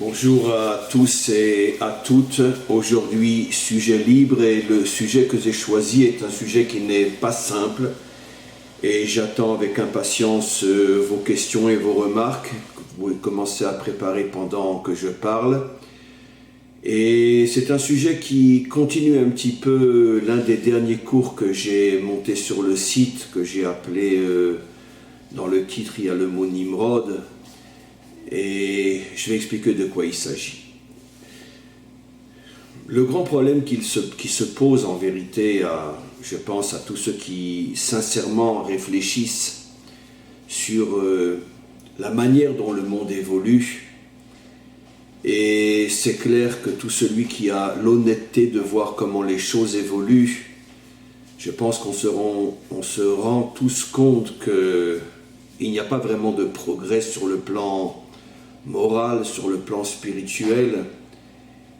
Bonjour à tous et à toutes. Aujourd'hui, sujet libre, et le sujet que j'ai choisi est un sujet qui n'est pas simple. Et j'attends avec impatience vos questions et vos remarques que vous pouvez commencer à préparer pendant que je parle. Et c'est un sujet qui continue un petit peu l'un des derniers cours que j'ai monté sur le site, que j'ai appelé, dans le titre il y a le mot Nimrod, et je vais expliquer de quoi il s'agit. Le grand problème qui se pose en vérité, je pense à tous ceux qui sincèrement réfléchissent sur la manière dont le monde évolue, et c'est clair que tout celui qui a l'honnêteté de voir comment les choses évoluent, je pense qu'on se rend tous compte qu'il n'y a pas vraiment de progrès sur le plan moral, sur le plan spirituel.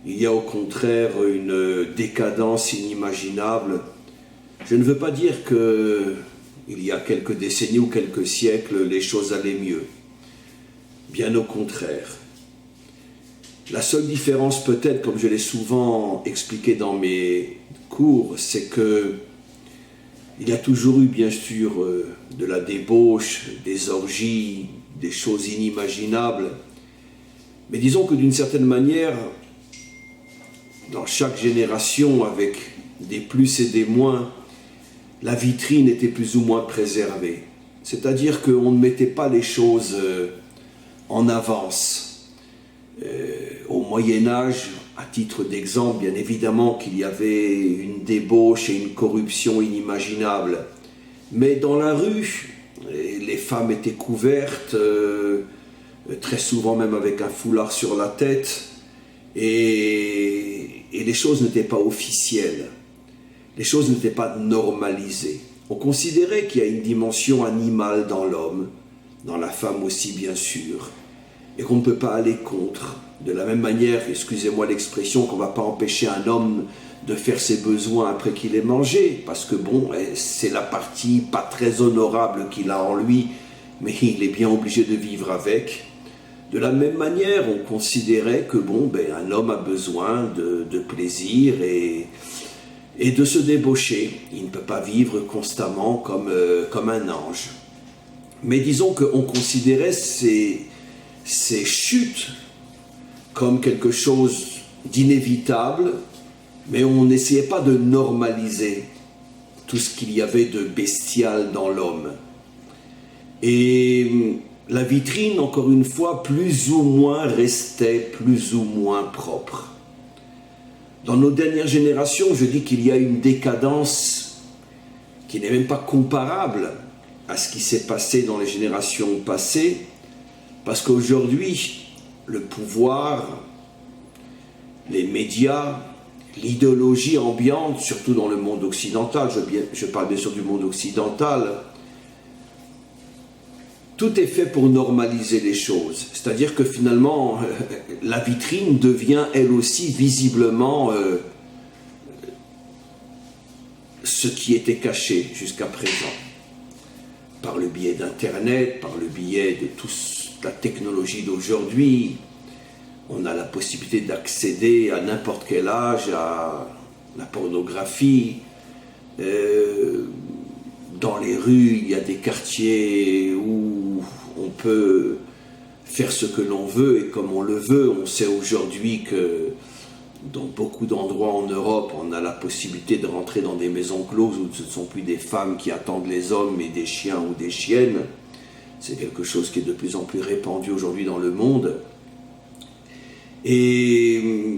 Il y a au contraire une décadence inimaginable. Je ne veux pas dire qu'il y a quelques décennies ou quelques siècles, les choses allaient mieux. Bien au contraire. La seule différence peut-être, comme je l'ai souvent expliqué dans mes cours, c'est que il y a toujours eu bien sûr de la débauche, des orgies, des choses inimaginables. Mais disons que d'une certaine manière, dans chaque génération, avec des plus et des moins, la vitrine était plus ou moins préservée. C'est-à-dire qu'on ne mettait pas les choses en avance. Au Moyen-Âge, à titre d'exemple, bien évidemment qu'il y avait une débauche et une corruption inimaginables. Mais dans la rue, les femmes étaient couvertes, très souvent même avec un foulard sur la tête, et les choses n'étaient pas officielles. Les choses n'étaient pas normalisées. On considérait qu'il y a une dimension animale dans l'homme, dans la femme aussi bien sûr, et qu'on ne peut pas aller contre. De la même manière, excusez-moi l'expression, qu'on ne va pas empêcher un homme de faire ses besoins après qu'il ait mangé, parce que bon, c'est la partie pas très honorable qu'il a en lui, mais il est bien obligé de vivre avec. De la même manière, on considérait que bon, un homme a besoin de plaisir et de se débaucher. Il ne peut pas vivre constamment comme un ange. Mais disons qu'on considérait ces chutes comme quelque chose d'inévitable, mais on n'essayait pas de normaliser tout ce qu'il y avait de bestial dans l'homme. Et la vitrine, encore une fois, plus ou moins restait plus ou moins propre. Dans nos dernières générations, je dis qu'il y a une décadence qui n'est même pas comparable à ce qui s'est passé dans les générations passées, parce qu'aujourd'hui, le pouvoir, les médias, l'idéologie ambiante, surtout dans le monde occidental, je parle bien sûr du monde occidental, tout est fait pour normaliser les choses. C'est-à-dire que finalement, la vitrine devient elle aussi visiblement ce qui était caché jusqu'à présent. Par le biais d'Internet, par le biais de toute la technologie d'aujourd'hui, on a la possibilité d'accéder à n'importe quel âge à la pornographie. Dans les rues, il y a des quartiers où on peut faire ce que l'on veut et comme on le veut. On sait aujourd'hui que dans beaucoup d'endroits en Europe, on a la possibilité de rentrer dans des maisons closes où ce ne sont plus des femmes qui attendent les hommes, mais des chiens ou des chiennes. C'est quelque chose qui est de plus en plus répandu aujourd'hui dans le monde. Et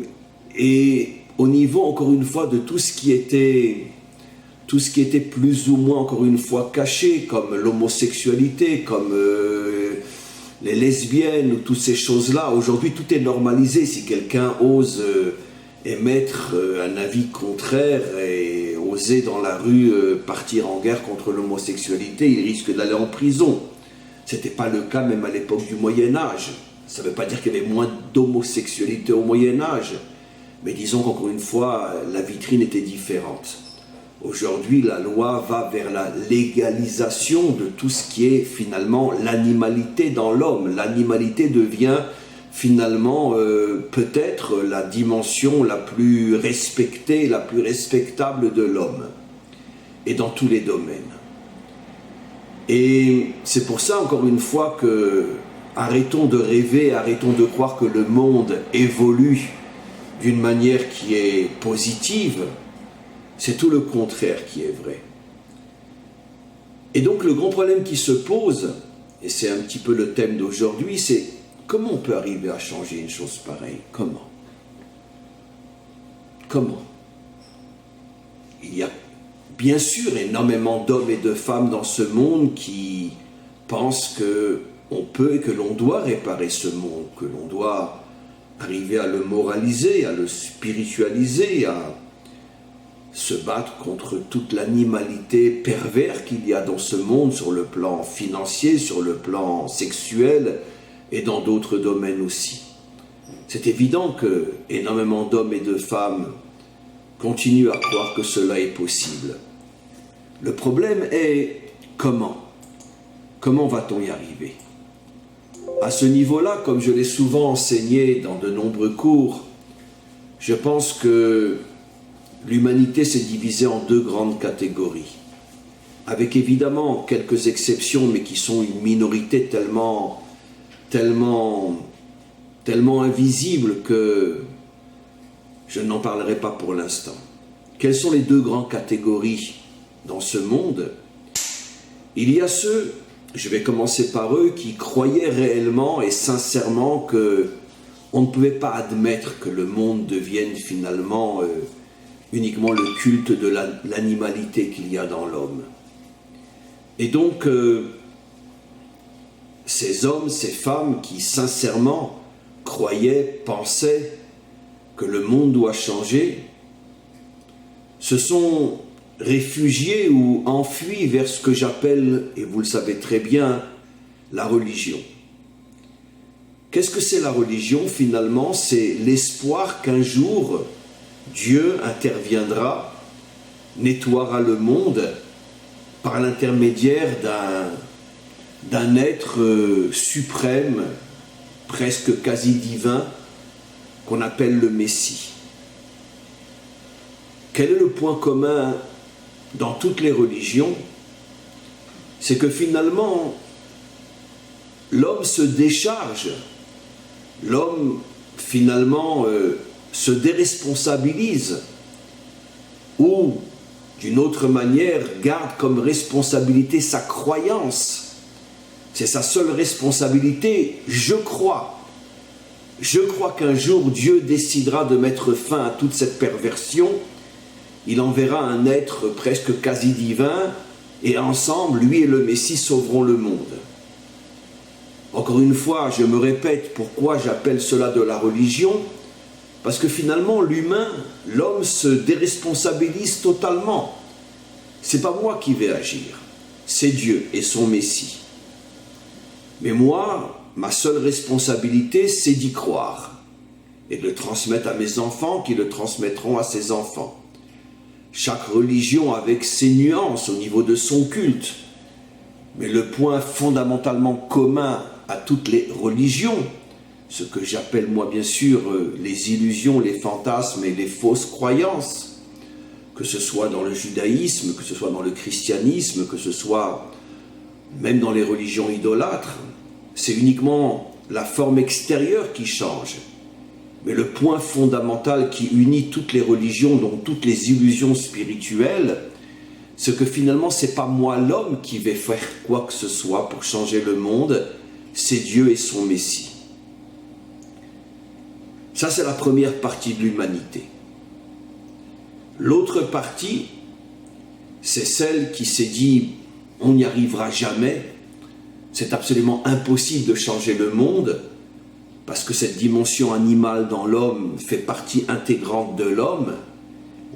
au niveau, encore une fois, de tout ce qui était plus ou moins, encore une fois, caché, comme l'homosexualité, comme les lesbiennes, ou toutes ces choses-là, aujourd'hui tout est normalisé. Si quelqu'un ose émettre un avis contraire et oser dans la rue partir en guerre contre l'homosexualité, il risque d'aller en prison. Ce n'était pas le cas même à l'époque du Moyen-Âge. Ça ne veut pas dire qu'il y avait moins d'homosexualité au Moyen-Âge, mais disons qu'encore une fois, la vitrine était différente. Aujourd'hui, la loi va vers la légalisation de tout ce qui est finalement l'animalité dans l'homme. L'animalité devient finalement peut-être la dimension la plus respectée, la plus respectable de l'homme, et dans tous les domaines. Et c'est pour ça, encore une fois, que arrêtons de rêver, arrêtons de croire que le monde évolue d'une manière qui est positive. C'est tout le contraire qui est vrai. Et donc le grand problème qui se pose, et c'est un petit peu le thème d'aujourd'hui, c'est comment on peut arriver à changer une chose pareille? Comment? Comment? Il y a bien sûr énormément d'hommes et de femmes dans ce monde qui pensent qu'on peut et que l'on doit réparer ce monde, que l'on doit arriver à le moraliser, à le spiritualiser, à se battre contre toute l'animalité perverse qu'il y a dans ce monde sur le plan financier, sur le plan sexuel et dans d'autres domaines aussi. C'est évident que énormément d'hommes et de femmes continuent à croire que cela est possible. Le problème est comment? Comment va-t-on y arriver? À ce niveau-là, comme je l'ai souvent enseigné dans de nombreux cours, je pense que l'humanité s'est divisée en deux grandes catégories, avec évidemment quelques exceptions, mais qui sont une minorité tellement invisible que je n'en parlerai pas pour l'instant. Quelles sont les deux grandes catégories dans ce monde? Il y a ceux, je vais commencer par eux, qui croyaient réellement et sincèrement qu'on ne pouvait pas admettre que le monde devienne finalement uniquement le culte de l'animalité qu'il y a dans l'homme. Et donc, ces hommes, ces femmes qui sincèrement croyaient, pensaient que le monde doit changer, se sont réfugiés ou enfuis vers ce que j'appelle, et vous le savez très bien, la religion. Qu'est-ce que c'est la religion finalement? C'est l'espoir qu'un jour Dieu interviendra, nettoiera le monde par l'intermédiaire d'un être suprême, presque quasi divin, qu'on appelle le Messie. Quel est le point commun dans toutes les religions? C'est que finalement, l'homme se décharge, l'homme finalement se déresponsabilise, ou d'une autre manière garde comme responsabilité sa croyance. C'est sa seule responsabilité. Je crois qu'un jour Dieu décidera de mettre fin à toute cette perversion. Il enverra un être presque quasi divin et ensemble, lui et le Messie sauveront le monde. Encore une fois, je me répète, pourquoi j'appelle cela de la religion? Parce que finalement, l'homme se déresponsabilise totalement. C'est pas moi qui vais agir, c'est Dieu et son Messie. Mais moi, ma seule responsabilité, c'est d'y croire et de le transmettre à mes enfants qui le transmettront à ses enfants. Chaque religion avec ses nuances au niveau de son culte. Mais le point fondamentalement commun à toutes les religions, ce que j'appelle moi bien sûr les illusions, les fantasmes et les fausses croyances, que ce soit dans le judaïsme, que ce soit dans le christianisme, que ce soit même dans les religions idolâtres, c'est uniquement la forme extérieure qui change. Mais le point fondamental qui unit toutes les religions, donc toutes les illusions spirituelles, c'est que finalement, ce n'est pas moi l'homme qui vais faire quoi que ce soit pour changer le monde, c'est Dieu et son Messie. Ça, c'est la première partie de l'humanité. L'autre partie, c'est celle qui s'est dit « on n'y arrivera jamais », c'est absolument impossible de changer le monde, parce que cette dimension animale dans l'homme fait partie intégrante de l'homme.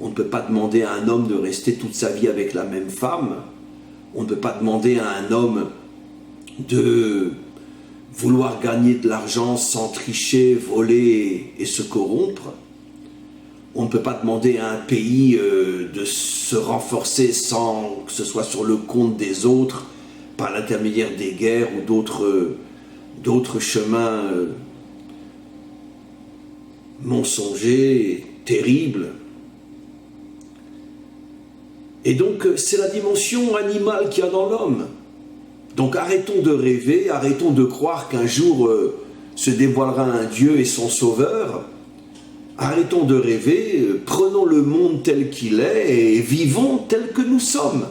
On ne peut pas demander à un homme de rester toute sa vie avec la même femme. On ne peut pas demander à un homme de vouloir gagner de l'argent sans tricher, voler et se corrompre. On ne peut pas demander à un pays de se renforcer sans que ce soit sur le compte des autres, par l'intermédiaire des guerres ou d'autres chemins mensonger, terrible. Et donc, c'est la dimension animale qu'il y a dans l'homme. Donc, arrêtons de rêver, arrêtons de croire qu'un jour se dévoilera un Dieu et son Sauveur. Arrêtons de rêver, prenons le monde tel qu'il est et vivons tel que nous sommes.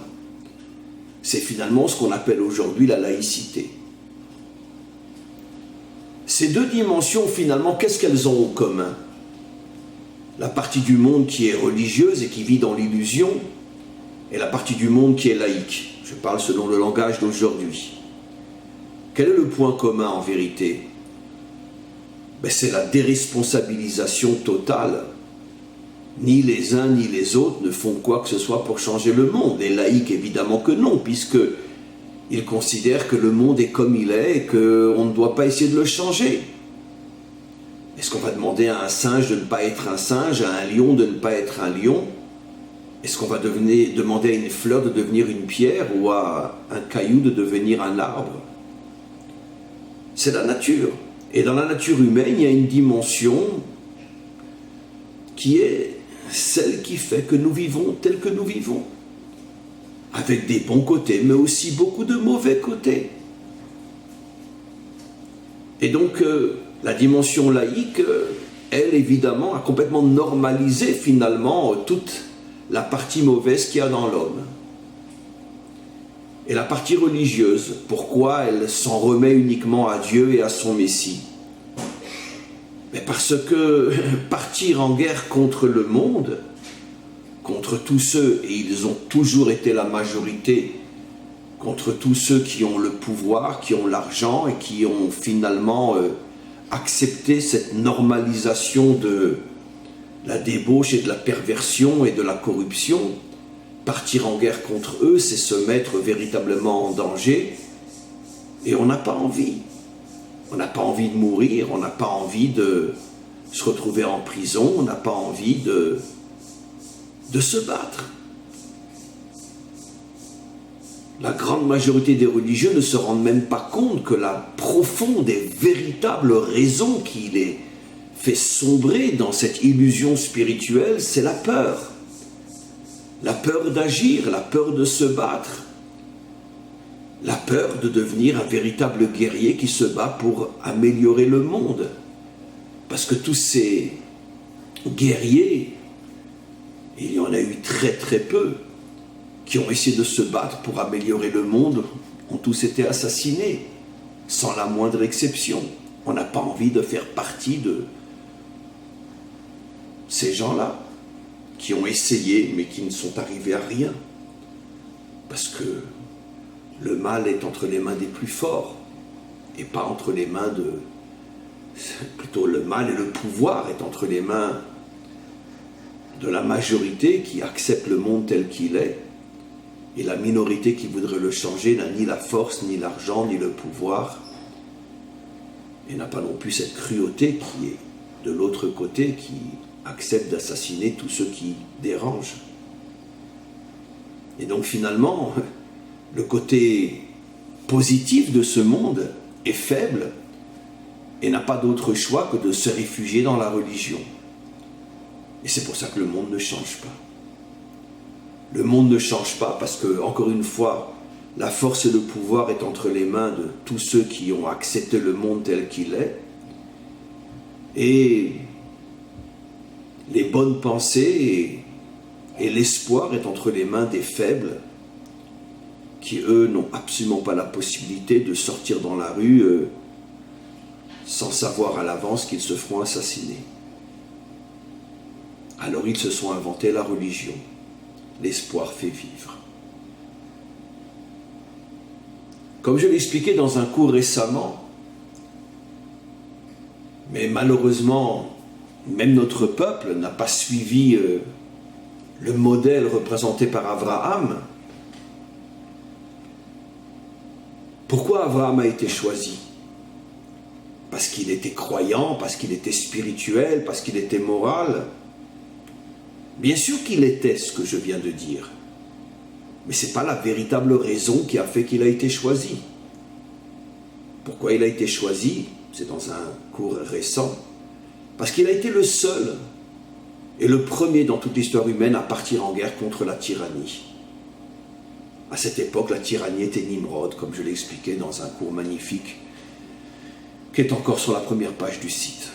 C'est finalement ce qu'on appelle aujourd'hui la laïcité. Ces deux dimensions, finalement, qu'est-ce qu'elles ont en commun? La partie du monde qui est religieuse et qui vit dans l'illusion, et la partie du monde qui est laïque. Je parle selon le langage d'aujourd'hui. Quel est le point commun en vérité? C'est la déresponsabilisation totale. Ni les uns ni les autres ne font quoi que ce soit pour changer le monde. Les laïcs, évidemment que non, puisqu'ils considèrent que le monde est comme il est et qu'on ne doit pas essayer de le changer. Est-ce qu'on va demander à un singe de ne pas être un singe, à un lion de ne pas être un lion? Est-ce qu'on va demander à une fleur de devenir une pierre ou à un caillou de devenir un arbre? C'est la nature. Et dans la nature humaine, il y a une dimension qui est celle qui fait que nous vivons tel que nous vivons. Avec des bons côtés, mais aussi beaucoup de mauvais côtés. Et donc, la dimension laïque, elle, évidemment, a complètement normalisé, finalement, toute la partie mauvaise qu'il y a dans l'homme. Et la partie religieuse, pourquoi elle s'en remet uniquement à Dieu et à son Messie? Mais parce que partir en guerre contre le monde, contre tous ceux, et ils ont toujours été la majorité, contre tous ceux qui ont le pouvoir, qui ont l'argent et qui ont finalement accepté cette normalisation de la débauche et de la perversion et de la corruption. Partir en guerre contre eux, c'est se mettre véritablement en danger. Et on n'a pas envie. On n'a pas envie de mourir, on n'a pas envie de se retrouver en prison, on n'a pas envie de se battre. La grande majorité des religieux ne se rendent même pas compte que la profonde et véritable raison qui les fait sombrer dans cette illusion spirituelle, c'est la peur. La peur d'agir, la peur de se battre, la peur de devenir un véritable guerrier qui se bat pour améliorer le monde. Parce que tous ces guerriers, il y en a eu très très peu, qui ont essayé de se battre pour améliorer le monde, ont tous été assassinés, sans la moindre exception. On n'a pas envie de faire partie de ces gens-là, qui ont essayé, mais qui ne sont arrivés à rien. Parce que le mal est entre les mains des plus forts, et pas entre les mains de... Plutôt le mal et le pouvoir est entre les mains de la majorité qui accepte le monde tel qu'il est, et la minorité qui voudrait le changer n'a ni la force, ni l'argent, ni le pouvoir, et n'a pas non plus cette cruauté qui est de l'autre côté, qui accepte d'assassiner tous ceux qui dérangent. Et donc finalement, le côté positif de ce monde est faible et n'a pas d'autre choix que de se réfugier dans la religion. Et c'est pour ça que le monde ne change pas. Le monde ne change pas parce que, encore une fois, la force et le pouvoir est entre les mains de tous ceux qui ont accepté le monde tel qu'il est. Et les bonnes pensées et l'espoir est entre les mains des faibles qui, eux, n'ont absolument pas la possibilité de sortir dans la rue sans savoir à l'avance qu'ils se feront assassiner. Alors ils se sont inventés la religion. L'espoir fait vivre. Comme je l'ai expliqué dans un cours récemment, mais malheureusement, même notre peuple n'a pas suivi le modèle représenté par Abraham. Pourquoi Abraham a été choisi? Parce qu'il était croyant, parce qu'il était spirituel, parce qu'il était moral. Bien sûr qu'il était ce que je viens de dire, mais ce n'est pas la véritable raison qui a fait qu'il a été choisi. Pourquoi il a été choisi? C'est dans un cours récent. Parce qu'il a été le seul et le premier dans toute l'histoire humaine à partir en guerre contre la tyrannie. À cette époque, la tyrannie était Nimrod, comme je l'ai expliqué dans un cours magnifique, qui est encore sur la première page du site.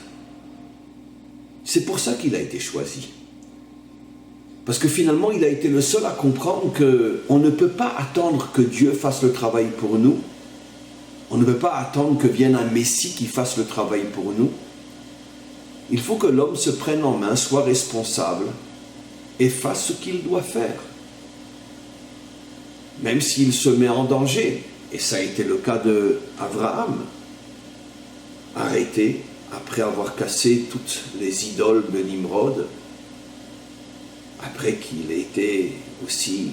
C'est pour ça qu'il a été choisi. Parce que finalement, il a été le seul à comprendre qu'on ne peut pas attendre que Dieu fasse le travail pour nous. On ne peut pas attendre que vienne un Messie qui fasse le travail pour nous. Il faut que l'homme se prenne en main, soit responsable et fasse ce qu'il doit faire. Même s'il se met en danger, et ça a été le cas d'Abraham, arrêté après avoir cassé toutes les idoles de Nimrod, après qu'il ait été aussi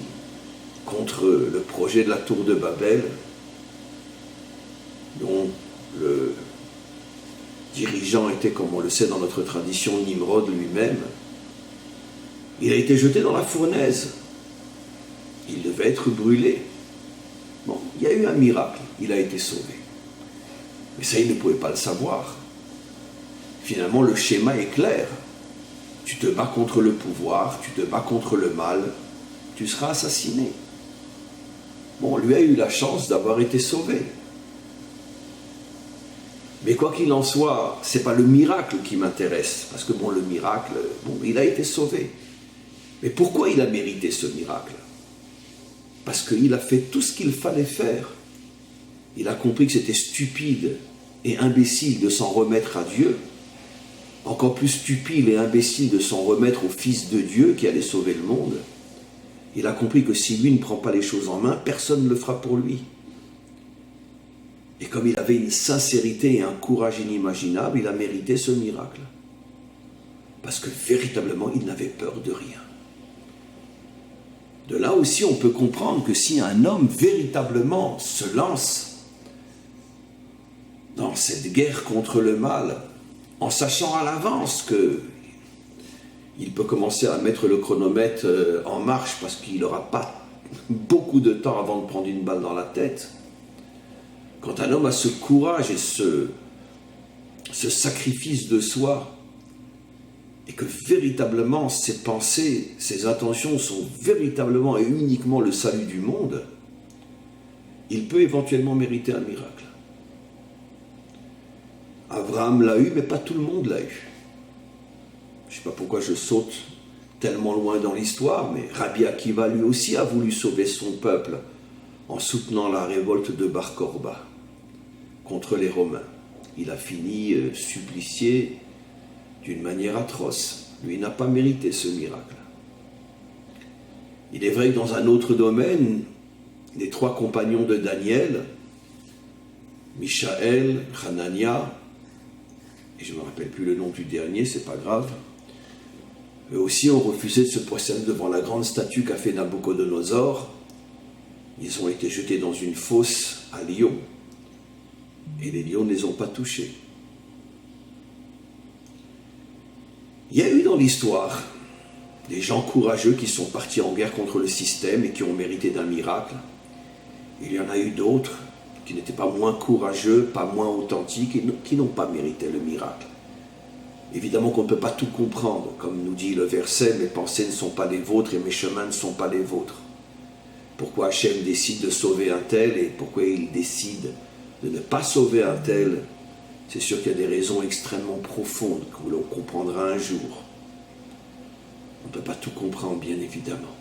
contre le projet de la tour de Babel, dont le dirigeant était, comme on le sait dans notre tradition, Nimrod lui-même. Il a été jeté dans la fournaise. Il devait être brûlé. Bon, il y a eu un miracle, il a été sauvé. Mais ça, il ne pouvait pas le savoir. Finalement, le schéma est clair. Tu te bats contre le pouvoir, tu te bats contre le mal, tu seras assassiné. Bon, lui a eu la chance d'avoir été sauvé. Mais quoi qu'il en soit, ce n'est pas le miracle qui m'intéresse. Parce que bon, le miracle, bon, il a été sauvé. Mais pourquoi il a mérité ce miracle? Parce qu'il a fait tout ce qu'il fallait faire. Il a compris que c'était stupide et imbécile de s'en remettre à Dieu. Encore plus stupide et imbécile de s'en remettre au Fils de Dieu qui allait sauver le monde. Il a compris que si lui ne prend pas les choses en main, personne ne le fera pour lui. Et comme il avait une sincérité et un courage inimaginables, il a mérité ce miracle. Parce que véritablement, il n'avait peur de rien. De là aussi, on peut comprendre que si un homme véritablement se lance dans cette guerre contre le mal, en sachant à l'avance qu'il peut commencer à mettre le chronomètre en marche parce qu'il n'aura pas beaucoup de temps avant de prendre une balle dans la tête, quand un homme a ce courage et ce sacrifice de soi, et que véritablement ses pensées, ses intentions sont véritablement et uniquement le salut du monde, il peut éventuellement mériter un miracle. Abraham l'a eu, mais pas tout le monde l'a eu. Je ne sais pas pourquoi je saute tellement loin dans l'histoire, mais Rabbi Akiva lui aussi a voulu sauver son peuple en soutenant la révolte de Bar Korba contre les Romains. Il a fini supplicié d'une manière atroce. Lui n'a pas mérité ce miracle. Il est vrai que dans un autre domaine, les trois compagnons de Daniel, Michaël, Hanania, et je ne me rappelle plus le nom du dernier, c'est pas grave, eux aussi ont refusé de se prosterner devant la grande statue qu'a fait Nabucodonosor. Ils ont été jetés dans une fosse à Lyon, et les lions ne les ont pas touchés. Il y a eu dans l'histoire des gens courageux qui sont partis en guerre contre le système et qui ont mérité d'un miracle. Il y en a eu d'autres qui n'étaient pas moins courageux, pas moins authentiques et qui n'ont pas mérité le miracle. Évidemment qu'on ne peut pas tout comprendre, comme nous dit le verset, mes pensées ne sont pas les vôtres et mes chemins ne sont pas les vôtres. Pourquoi Hachem décide de sauver un tel et pourquoi il décide de ne pas sauver un tel? C'est sûr qu'il y a des raisons extrêmement profondes que l'on comprendra un jour. On ne peut pas tout comprendre, bien évidemment.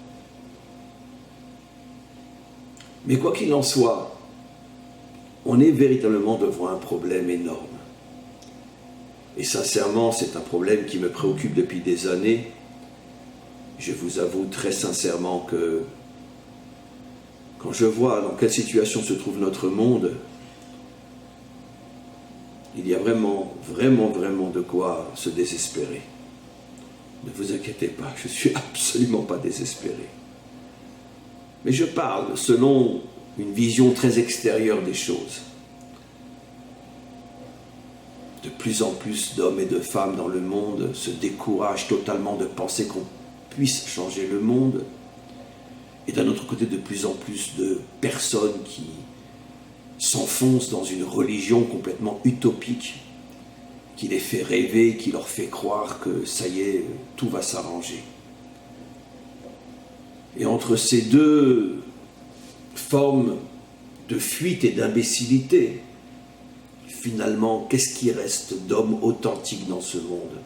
Mais quoi qu'il en soit, on est véritablement devant un problème énorme. Et sincèrement, c'est un problème qui me préoccupe depuis des années. Je vous avoue très sincèrement que quand je vois dans quelle situation se trouve notre monde, il y a vraiment de quoi se désespérer. Ne vous inquiétez pas, je ne suis absolument pas désespéré. Mais je parle selon une vision très extérieure des choses. De plus en plus d'hommes et de femmes dans le monde se découragent totalement de penser qu'on puisse changer le monde. Et d'un autre côté, de plus en plus de personnes qui s'enfoncent dans une religion complètement utopique, qui les fait rêver, qui leur fait croire que ça y est, tout va s'arranger. Et entre ces deux formes de fuite et d'imbécilité, finalement, qu'est-ce qui reste d'hommes authentiques dans ce monde,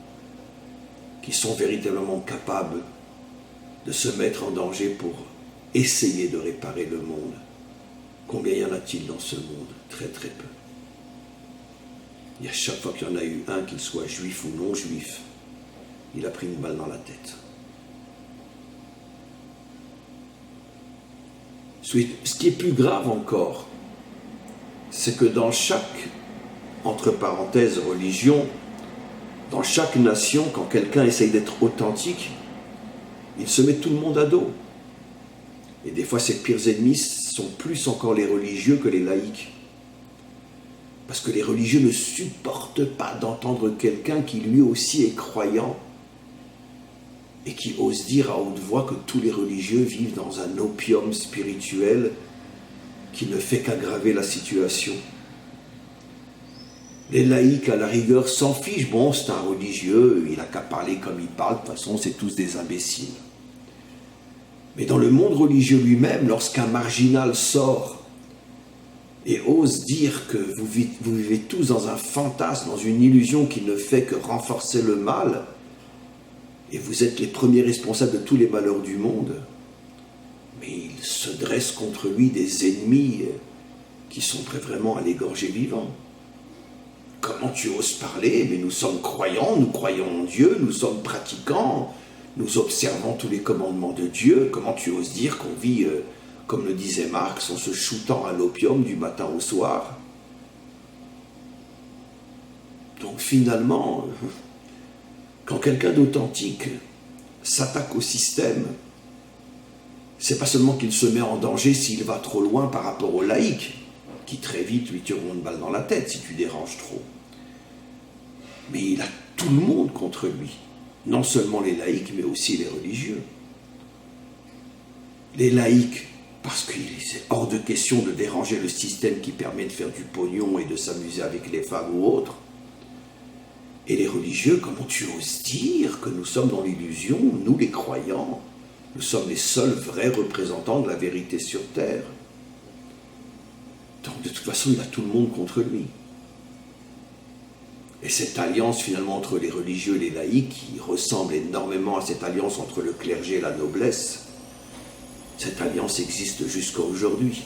qui sont véritablement capables de se mettre en danger pour essayer de réparer le monde? Combien y en a-t-il dans ce monde? Très très peu. Et à chaque fois qu'il y en a eu un, qu'il soit juif ou non juif, il a pris une balle dans la tête. Ce qui est plus grave encore, c'est que dans chaque, entre parenthèses, religion, dans chaque nation, quand quelqu'un essaye d'être authentique, il se met tout le monde à dos. Et des fois, ses pires ennemis sont plus encore les religieux que les laïcs. Parce que les religieux ne supportent pas d'entendre quelqu'un qui lui aussi est croyant et qui ose dire à haute voix que tous les religieux vivent dans un opium spirituel qui ne fait qu'aggraver la situation. Les laïcs, à la rigueur, s'en fichent. Bon, c'est un religieux, il n'a qu'à parler comme il parle, de toute façon, c'est tous des imbéciles. Mais dans le monde religieux lui-même, lorsqu'un marginal sort et ose dire que vous vivez tous dans un fantasme, dans une illusion qui ne fait que renforcer le mal, et vous êtes les premiers responsables de tous les malheurs du monde, mais il se dresse contre lui des ennemis qui sont prêts vraiment à l'égorger vivant. Comment tu oses parler? Mais nous sommes croyants, nous croyons en Dieu, nous sommes pratiquants, nous observons tous les commandements de Dieu. Comment tu oses dire qu'on vit, comme le disait Marx, en se shootant à l'opium du matin au soir? Donc finalement, quand quelqu'un d'authentique s'attaque au système, c'est pas seulement qu'il se met en danger s'il va trop loin par rapport aux laïcs, qui très vite lui tireront une balle dans la tête si tu déranges trop. Mais il a tout le monde contre lui. Non seulement les laïcs, mais aussi les religieux. Les laïcs, parce qu'il est hors de question de déranger le système qui permet de faire du pognon et de s'amuser avec les femmes ou autres. Et les religieux, comment tu oses dire que nous sommes dans l'illusion, nous les croyants, nous sommes les seuls vrais représentants de la vérité sur terre. Donc de toute façon, il a tout le monde contre lui. Et cette alliance finalement entre les religieux et les laïcs, qui ressemble énormément à cette alliance entre le clergé et la noblesse, cette alliance existe jusqu'à aujourd'hui.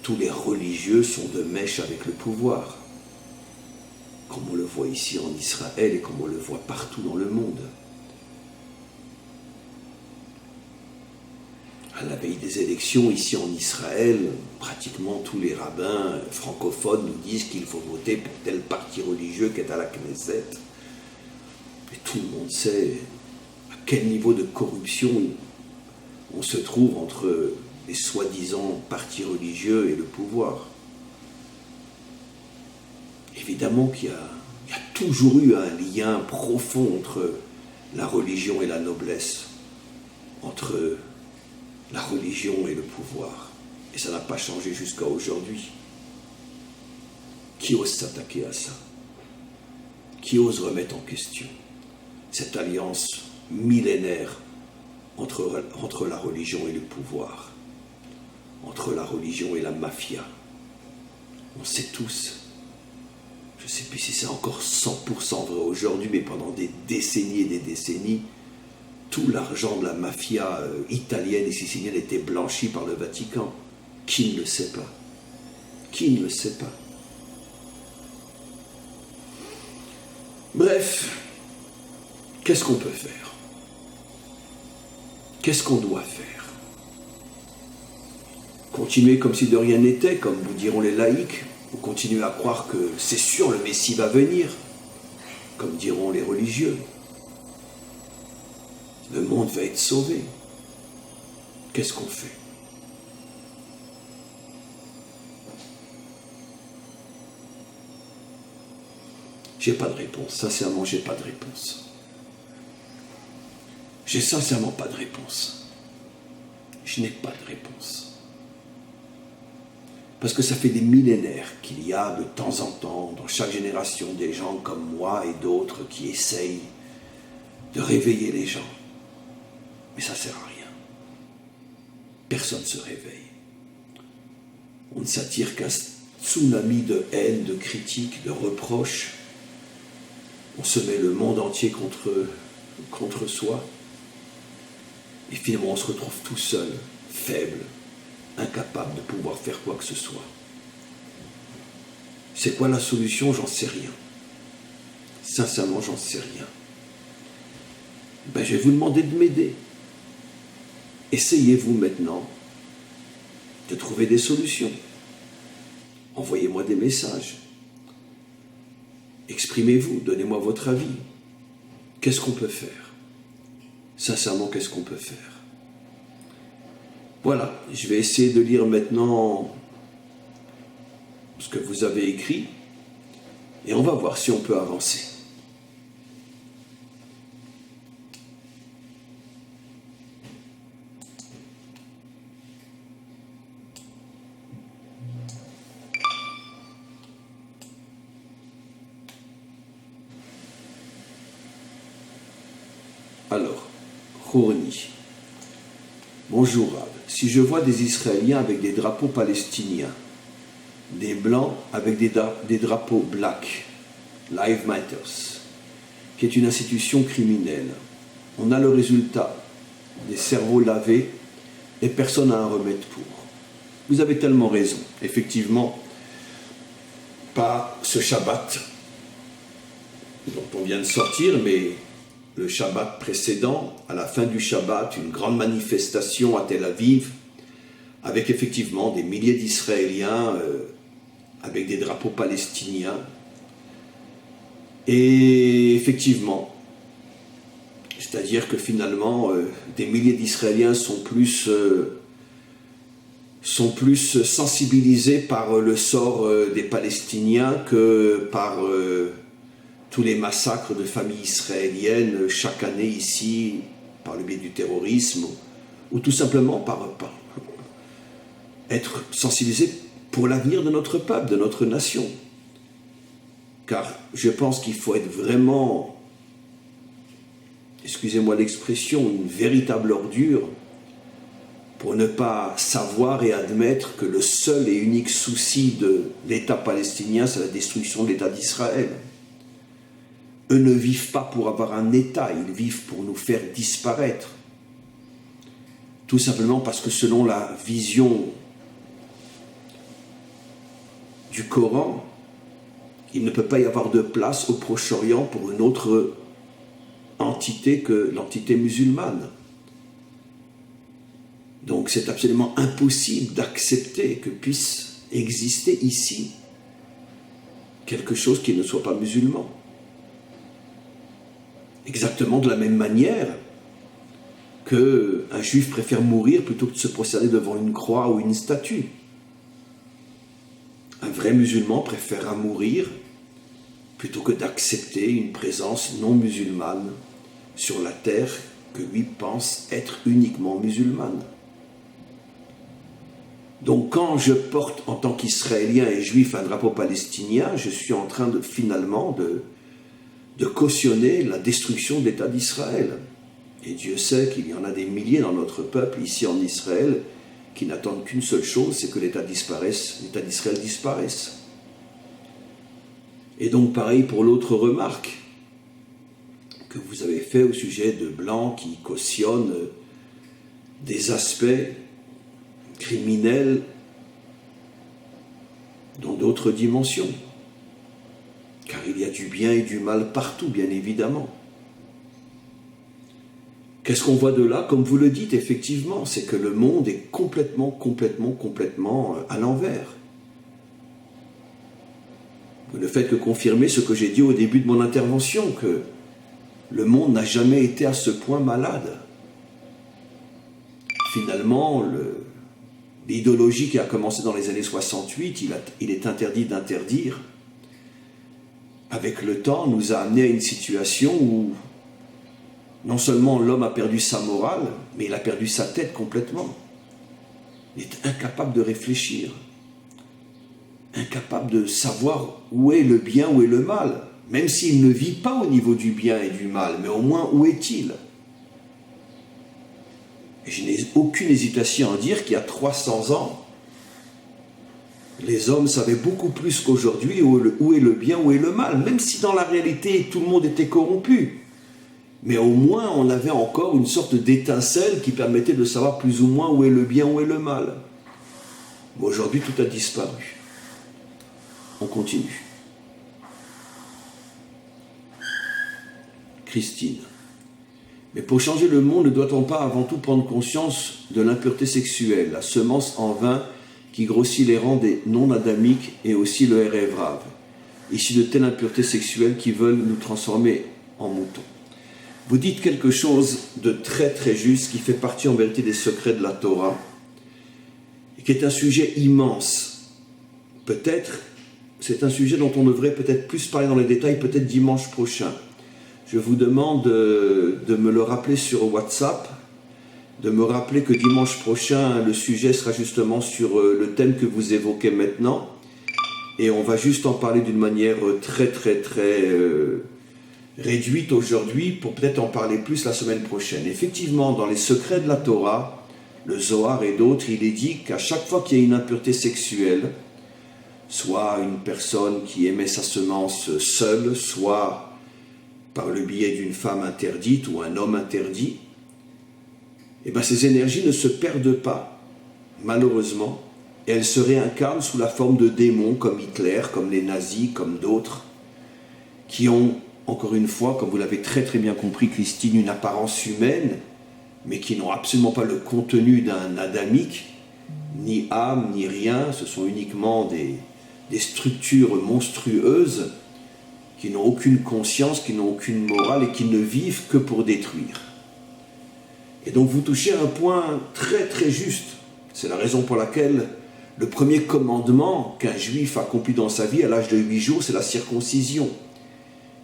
Tous les religieux sont de mèche avec le pouvoir, comme on le voit ici en Israël et comme on le voit partout dans le monde. À la veille des élections, ici en Israël, pratiquement tous les rabbins francophones nous disent qu'il faut voter pour tel parti religieux qui est à la Knesset. Et tout le monde sait à quel niveau de corruption on se trouve entre les soi-disant partis religieux et le pouvoir. Évidemment qu'il y a toujours eu un lien profond entre la religion et la noblesse, entre la religion et le pouvoir. Et ça n'a pas changé jusqu'à aujourd'hui. Qui ose s'attaquer à ça? Qui ose remettre en question cette alliance millénaire entre la religion et le pouvoir, entre la religion et la mafia? On sait tous, je ne sais plus si c'est encore 100% vrai aujourd'hui, mais pendant des décennies et des décennies, tout l'argent de la mafia italienne et sicilienne était blanchi par le Vatican. Qui ne le sait pas? Qui ne le sait pas? Bref, qu'est-ce qu'on peut faire? Qu'est-ce qu'on doit faire? Continuer comme si de rien n'était, comme vous diront les laïcs, ou continuer à croire que c'est sûr le Messie va venir, comme diront les religieux? Le monde va être sauvé. Qu'est-ce qu'on fait? J'ai pas de réponse. Sincèrement, j'ai pas de réponse. J'ai sincèrement pas de réponse. Je n'ai pas de réponse. Parce que ça fait des millénaires qu'il y a de temps en temps, dans chaque génération, des gens comme moi et d'autres qui essayent de réveiller les gens. Mais ça ne sert à rien. Personne ne se réveille. On ne s'attire qu'un tsunami de haine, de critiques, de reproches. On se met le monde entier contre soi. Et finalement, on se retrouve tout seul, faible, incapable de pouvoir faire quoi que ce soit. C'est quoi la solution? J'en sais rien. Sincèrement, j'en sais rien. Je vais vous demander de m'aider. Essayez-vous maintenant de trouver des solutions. Envoyez-moi des messages. Exprimez-vous, donnez-moi votre avis. Qu'est-ce qu'on peut faire? Sincèrement, qu'est-ce qu'on peut faire? Voilà, je vais essayer de lire maintenant ce que vous avez écrit et on va voir si on peut avancer. Alors, Khourni. Bonjour Rab. Si je vois des Israéliens avec des drapeaux palestiniens, des Blancs avec des drapeaux Black, Lives Matters, qui est une institution criminelle, on a le résultat des cerveaux lavés et personne n'a un remède pour. Vous avez tellement raison. Effectivement, pas ce Shabbat dont on vient de sortir, mais le Shabbat précédent, à la fin du Shabbat, une grande manifestation à Tel Aviv, avec effectivement des milliers d'Israéliens, avec des drapeaux palestiniens. Et effectivement, c'est-à-dire que finalement, des milliers d'Israéliens sont plus sensibilisés par le sort des Palestiniens que par tous les massacres de familles israéliennes chaque année ici, par le biais du terrorisme, ou tout simplement par être sensibilisés pour l'avenir de notre peuple, de notre nation. Car je pense qu'il faut être vraiment, excusez-moi l'expression, une véritable ordure pour ne pas savoir et admettre que le seul et unique souci de l'État palestinien, c'est la destruction de l'État d'Israël. Eux ne vivent pas pour avoir un État, ils vivent pour nous faire disparaître. Tout simplement parce que selon la vision du Coran, il ne peut pas y avoir de place au Proche-Orient pour une autre entité que l'entité musulmane. Donc c'est absolument impossible d'accepter que puisse exister ici quelque chose qui ne soit pas musulman. Exactement de la même manière qu'un juif préfère mourir plutôt que de se prosterner devant une croix ou une statue. Un vrai musulman préférera mourir plutôt que d'accepter une présence non musulmane sur la terre que lui pense être uniquement musulmane. Donc quand je porte en tant qu'Israélien et Juif un drapeau palestinien, je suis en train finalement de cautionner la destruction de l'État d'Israël. Et Dieu sait qu'il y en a des milliers dans notre peuple, ici en Israël, qui n'attendent qu'une seule chose, c'est que l'État d'Israël disparaisse. Et donc pareil pour l'autre remarque que vous avez fait au sujet de Blancs qui cautionnent des aspects criminels dans d'autres dimensions. Car il y a du bien et du mal partout, bien évidemment. Qu'est-ce qu'on voit de là? Comme vous le dites, effectivement, c'est que le monde est complètement à l'envers. Vous ne faites que confirmer ce que j'ai dit au début de mon intervention, que le monde n'a jamais été à ce point malade. Finalement, l'idéologie qui a commencé dans les années 68, il est interdit d'interdire, avec le temps, nous a amené à une situation où non seulement l'homme a perdu sa morale, mais il a perdu sa tête complètement. Il est incapable de réfléchir. incapable de savoir où est le bien, où est le mal. Même s'il ne vit pas au niveau du bien et du mal, mais au moins où est-il? Et je n'ai aucune hésitation à dire qu'il y a 300 ans, les hommes savaient beaucoup plus qu'aujourd'hui où est le bien, où est le mal, même si dans la réalité tout le monde était corrompu. Mais au moins on avait encore une sorte d'étincelle qui permettait de savoir plus ou moins où est le bien, où est le mal. Mais aujourd'hui tout a disparu. On continue. Christine. Mais pour changer le monde, ne doit-on pas avant tout prendre conscience de l'impureté sexuelle, la semence en vain qui grossit les rangs des non-adamiques et aussi le rêve rave, issus de telles impuretés sexuelles qui veulent nous transformer en moutons. Vous dites quelque chose de très très juste qui fait partie en vérité des secrets de la Torah et qui est un sujet immense. Peut-être, c'est un sujet dont on devrait peut-être plus parler dans les détails, peut-être dimanche prochain. Je vous demande de me le rappeler sur WhatsApp, de me rappeler que dimanche prochain, le sujet sera justement sur le thème que vous évoquez maintenant. Et on va juste en parler d'une manière très réduite aujourd'hui pour peut-être en parler plus la semaine prochaine. Effectivement, dans les secrets de la Torah, le Zohar et d'autres, il est dit qu'à chaque fois qu'il y a une impureté sexuelle, soit une personne qui émet sa semence seule, soit par le biais d'une femme interdite ou un homme interdit, et bien ces énergies ne se perdent pas, malheureusement, et elles se réincarnent sous la forme de démons comme Hitler, comme les nazis, comme d'autres, qui ont, encore une fois, comme vous l'avez très bien compris, Christine, une apparence humaine, mais qui n'ont absolument pas le contenu d'un adamique, ni âme, ni rien, ce sont uniquement des structures monstrueuses, qui n'ont aucune conscience, qui n'ont aucune morale et qui ne vivent que pour détruire. Et donc vous touchez à un point très juste. C'est la raison pour laquelle le premier commandement qu'un juif accomplit dans sa vie à l'âge de 8 jours, c'est la circoncision,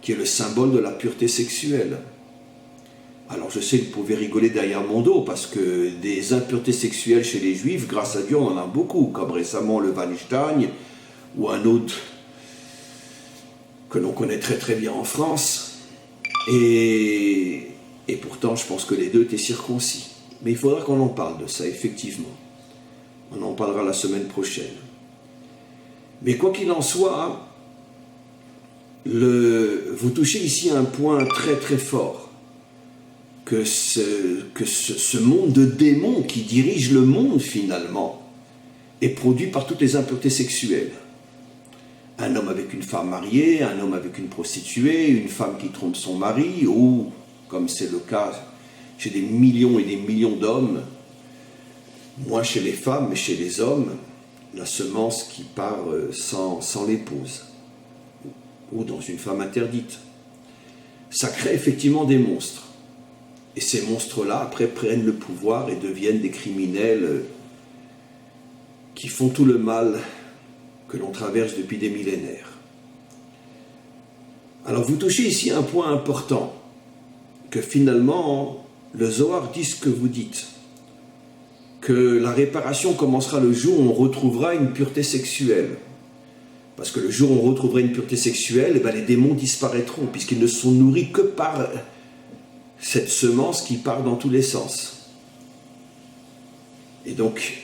qui est le symbole de la pureté sexuelle. Alors je sais que vous pouvez rigoler derrière mon dos, parce que des impuretés sexuelles chez les juifs, grâce à Dieu, on en a beaucoup, comme récemment le Weinstein, ou un autre que l'on connaît très bien en France, et pourtant je pense que les deux étaient circoncis. Mais il faudra qu'on en parle de ça, effectivement. On en parlera la semaine prochaine. Mais quoi qu'il en soit, vous touchez ici un point très fort, que ce monde de démons qui dirige le monde finalement est produit par toutes les impuretés sexuelles. Un homme avec une femme mariée, un homme avec une prostituée, une femme qui trompe son mari, ou, comme c'est le cas chez des millions et des millions d'hommes, moins chez les femmes, mais chez les hommes, la semence qui part sans l'épouse, ou dans une femme interdite. Ça crée effectivement des monstres. Et ces monstres-là, après, prennent le pouvoir et deviennent des criminels qui font tout le mal que l'on traverse depuis des millénaires. Alors vous touchez ici un point important, que finalement le Zohar dit ce que vous dites, que la réparation commencera le jour où on retrouvera une pureté sexuelle. Parce que le jour où on retrouvera une pureté sexuelle, les démons disparaîtront, puisqu'ils ne sont nourris que par cette semence qui part dans tous les sens. Et donc,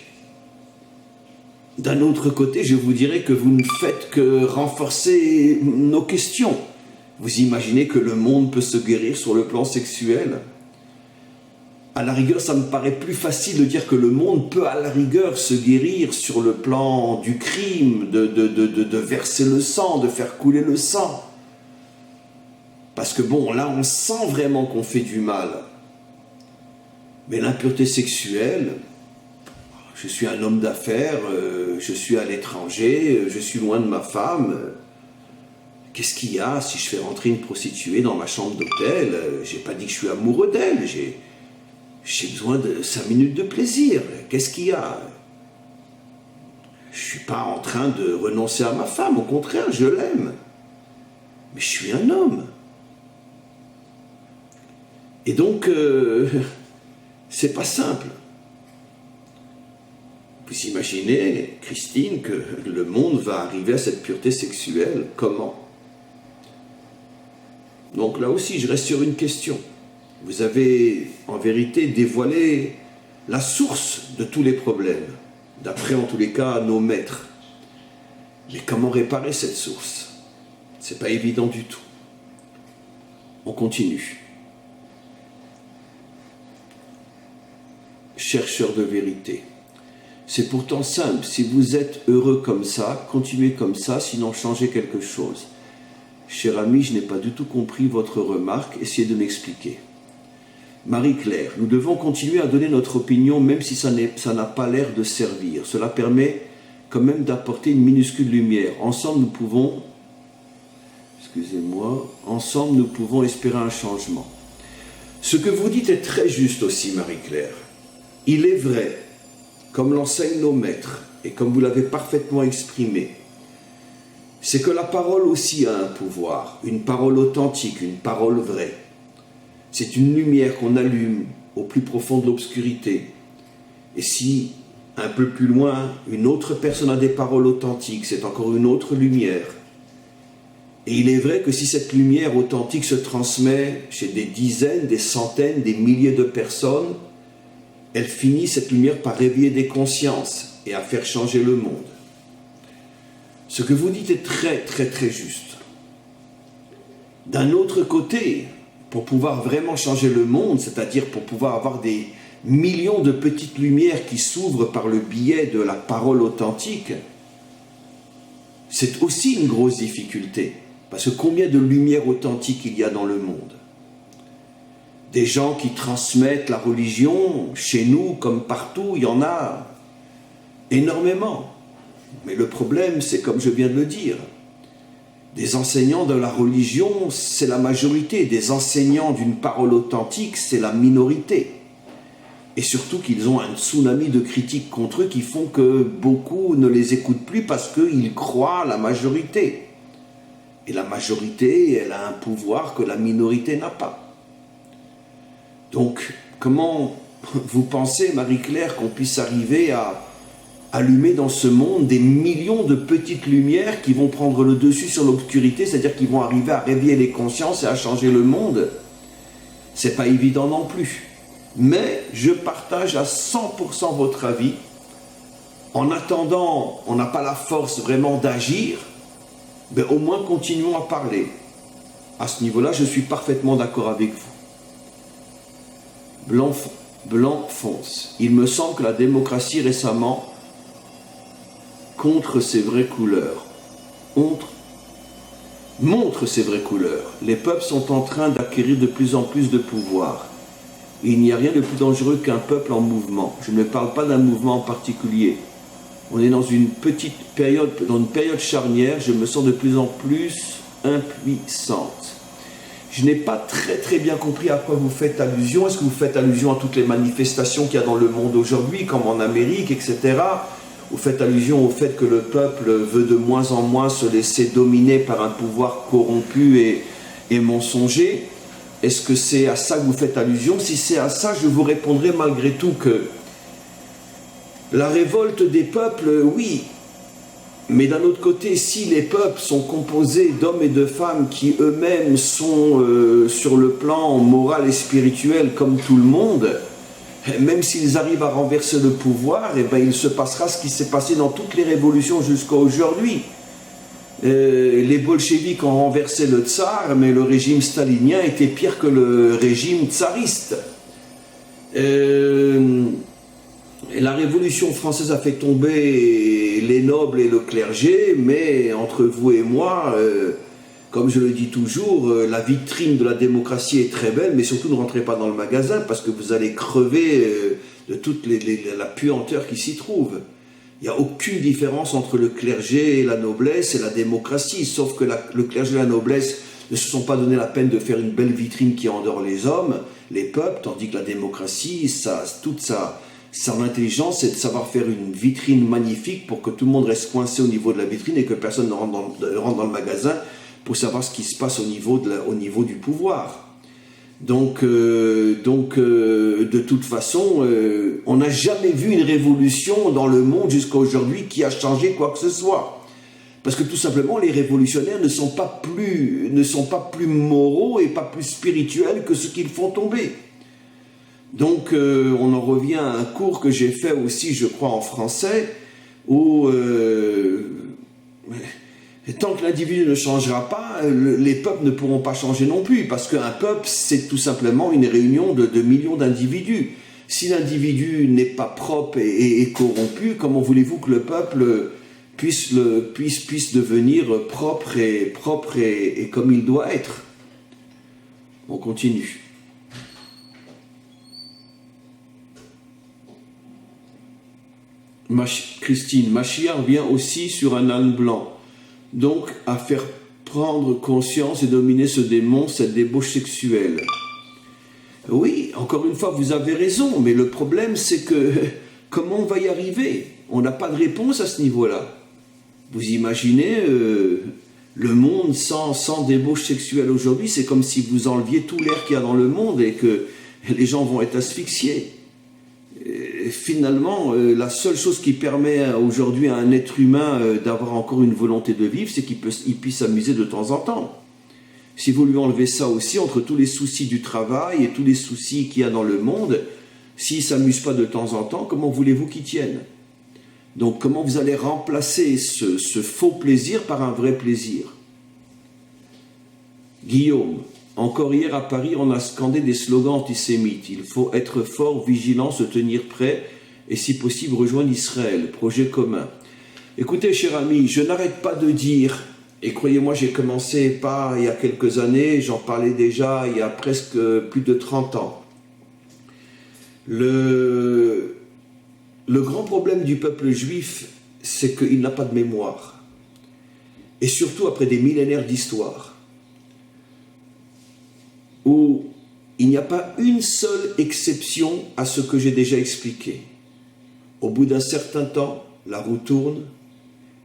d'un autre côté, je vous dirais que vous ne faites que renforcer nos questions. Vous imaginez que le monde peut se guérir sur le plan sexuel? À la rigueur, ça me paraît plus facile de dire que le monde peut à la rigueur se guérir sur le plan du crime, de verser le sang, de faire couler le sang. Parce que bon, là, on sent vraiment qu'on fait du mal. Mais l'impureté sexuelle, je suis un homme d'affaires, je suis à l'étranger, je suis loin de ma femme. Qu'est-ce qu'il y a si je fais rentrer une prostituée dans ma chambre d'hôtel? J'ai pas dit que je suis amoureux d'elle, j'ai besoin de 5 minutes de plaisir. Qu'est-ce qu'il y a? Je suis pas en train de renoncer à ma femme, au contraire, je l'aime. Mais je suis un homme. Et donc, c'est pas simple. Vous Vous imaginez, Christine, que le monde va arriver à cette pureté sexuelle? Comment? Donc là aussi, je reste sur une question. Vous avez en vérité dévoilé la source de tous les problèmes, d'après en tous les cas nos maîtres. Mais comment réparer cette source? C'est pas évident du tout. On continue. Chercheur de vérité. C'est pourtant simple, si vous êtes heureux comme ça, continuez comme ça, sinon changez quelque chose. Cher ami, je n'ai pas du tout compris votre remarque, essayez de m'expliquer. Marie-Claire, nous devons continuer à donner notre opinion même si ça n'a pas l'air de servir. Cela permet quand même d'apporter une minuscule lumière. Ensemble, nous pouvons, ensemble, nous pouvons espérer un changement. Ce que vous dites est très juste aussi, Marie-Claire. Il est vrai, comme l'enseignent nos maîtres, et comme vous l'avez parfaitement exprimé, c'est que la parole aussi a un pouvoir, une parole authentique, une parole vraie. C'est une lumière qu'on allume au plus profond de l'obscurité. Et si, un peu plus loin, une autre personne a des paroles authentiques, c'est encore une autre lumière. Et il est vrai que si cette lumière authentique se transmet chez des dizaines, des centaines, des milliers de personnes, elle finit, cette lumière, par réveiller des consciences et à faire changer le monde. Ce que vous dites est très, très, très juste. D'un autre côté, pour pouvoir vraiment changer le monde, c'est-à-dire pour pouvoir avoir des millions de petites lumières qui s'ouvrent par le biais de la parole authentique, c'est aussi une grosse difficulté. Parce que combien de lumières authentiques il y a dans le monde? Des gens qui transmettent la religion, chez nous comme partout, il y en a énormément. Mais le problème, c'est comme je viens de le dire, des enseignants de la religion, c'est la majorité. Des enseignants d'une parole authentique, c'est la minorité. Et surtout qu'ils ont un tsunami de critiques contre eux qui font que beaucoup ne les écoutent plus parce qu'ils croient à la majorité. Et la majorité, elle a un pouvoir que la minorité n'a pas. Donc, comment vous pensez, Marie-Claire, qu'on puisse arriver à allumer dans ce monde des millions de petites lumières qui vont prendre le dessus sur l'obscurité, c'est-à-dire qui vont arriver à réveiller les consciences et à changer le monde? C'est pas évident non plus. Mais je partage à 100% votre avis. En attendant, on n'a pas la force vraiment d'agir, mais au moins continuons à parler. À ce niveau-là, je suis parfaitement d'accord avec vous. Blanc fonce. Il me semble que la démocratie récemment, contre ses vraies couleurs, montre ses vraies couleurs. Les peuples sont en train d'acquérir de plus en plus de pouvoir. Il n'y a rien de plus dangereux qu'un peuple en mouvement. Je ne parle pas d'un mouvement en particulier. On est dans une période charnière, je me sens de plus en plus impuissante. Je n'ai pas très bien compris à quoi vous faites allusion. Est-ce que vous faites allusion à toutes les manifestations qu'il y a dans le monde aujourd'hui, comme en Amérique, etc. Vous faites allusion au fait que le peuple veut de moins en moins se laisser dominer par un pouvoir corrompu et mensonger. Est-ce que c'est à ça que vous faites allusion? Si c'est à ça, je vous répondrai malgré tout que la révolte des peuples, oui. Mais d'un autre côté, si les peuples sont composés d'hommes et de femmes qui eux-mêmes sont sur le plan moral et spirituel comme tout le monde, même s'ils arrivent à renverser le pouvoir, eh ben, il se passera ce qui s'est passé dans toutes les révolutions jusqu'à aujourd'hui. Les bolcheviks ont renversé le tsar, mais le régime stalinien était pire que le régime tsariste. La Révolution française a fait tomber les nobles et le clergé, mais entre vous et moi, comme je le dis toujours, la vitrine de la démocratie est très belle, mais surtout ne rentrez pas dans le magasin parce que vous allez crever de toute la puanteur qui s'y trouve. Il n'y a aucune différence entre le clergé et la noblesse et la démocratie, sauf que le clergé et la noblesse ne se sont pas donné la peine de faire une belle vitrine qui endort les hommes, les peuples, tandis que la démocratie, toute son intelligence, c'est de savoir faire une vitrine magnifique pour que tout le monde reste coincé au niveau de la vitrine et que personne ne rentre dans le magasin pour savoir ce qui se passe au niveau du pouvoir. De toute façon, on n'a jamais vu une révolution dans le monde jusqu'à aujourd'hui qui a changé quoi que ce soit. Parce que tout simplement, les révolutionnaires ne sont pas plus moraux et pas plus spirituels que ceux qu'ils font tomber. Donc, on en revient à un cours que j'ai fait aussi, je crois, en français, où tant que l'individu ne changera pas, les peuples ne pourront pas changer non plus, parce qu'un peuple, c'est tout simplement une réunion de millions d'individus. Si l'individu n'est pas propre et corrompu, comment voulez-vous que le peuple puisse devenir propre et comme il doit être? On continue. Christine, Mashiach vient aussi sur un âne blanc, donc à faire prendre conscience et dominer ce démon, cette débauche sexuelle. Oui, encore une fois, vous avez raison, mais le problème c'est que comment on va y arriver? On n'a pas de réponse à ce niveau-là. Vous imaginez le monde sans débauche sexuelle aujourd'hui, c'est comme si vous enleviez tout l'air qu'il y a dans le monde et que les gens vont être asphyxiés. Et finalement, la seule chose qui permet aujourd'hui à un être humain d'avoir encore une volonté de vivre, c'est qu'il puisse s'amuser de temps en temps. Si vous lui enlevez ça aussi, entre tous les soucis du travail et tous les soucis qu'il y a dans le monde, s'il ne s'amuse pas de temps en temps, comment voulez-vous qu'il tienne? Donc comment vous allez remplacer ce faux plaisir par un vrai plaisir? Guillaume, encore hier à Paris, on a scandé des slogans antisémites. Il faut être fort, vigilant, se tenir prêt et si possible rejoindre Israël. Projet commun. Écoutez, cher ami, je n'arrête pas de dire, et croyez-moi, j'ai commencé pas il y a quelques années, j'en parlais déjà il y a presque plus de 30 ans. Le grand problème du peuple juif, c'est qu'il n'a pas de mémoire. Et surtout après des millénaires d'histoire, où il n'y a pas une seule exception à ce que j'ai déjà expliqué. Au bout d'un certain temps, la roue tourne,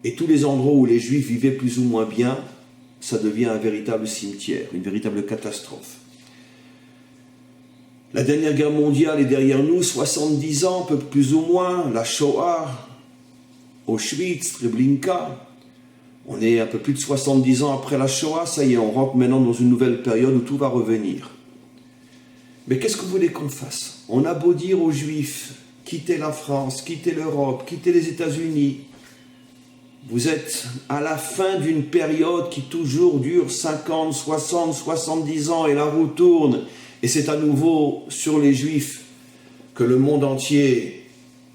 et tous les endroits où les Juifs vivaient plus ou moins bien, ça devient un véritable cimetière, une véritable catastrophe. La dernière guerre mondiale est derrière nous, 70 ans, peu plus ou moins, la Shoah, Auschwitz, Treblinka. On est un peu plus de 70 ans après la Shoah, ça y est, on rentre maintenant dans une nouvelle période où tout va revenir. Mais qu'est-ce que vous voulez qu'on fasse? On a beau dire aux Juifs, quittez la France, quittez l'Europe, quittez les États-Unis. Vous êtes à la fin d'une période qui toujours dure 50, 60, 70 ans et la roue tourne. Et c'est à nouveau sur les Juifs que le monde entier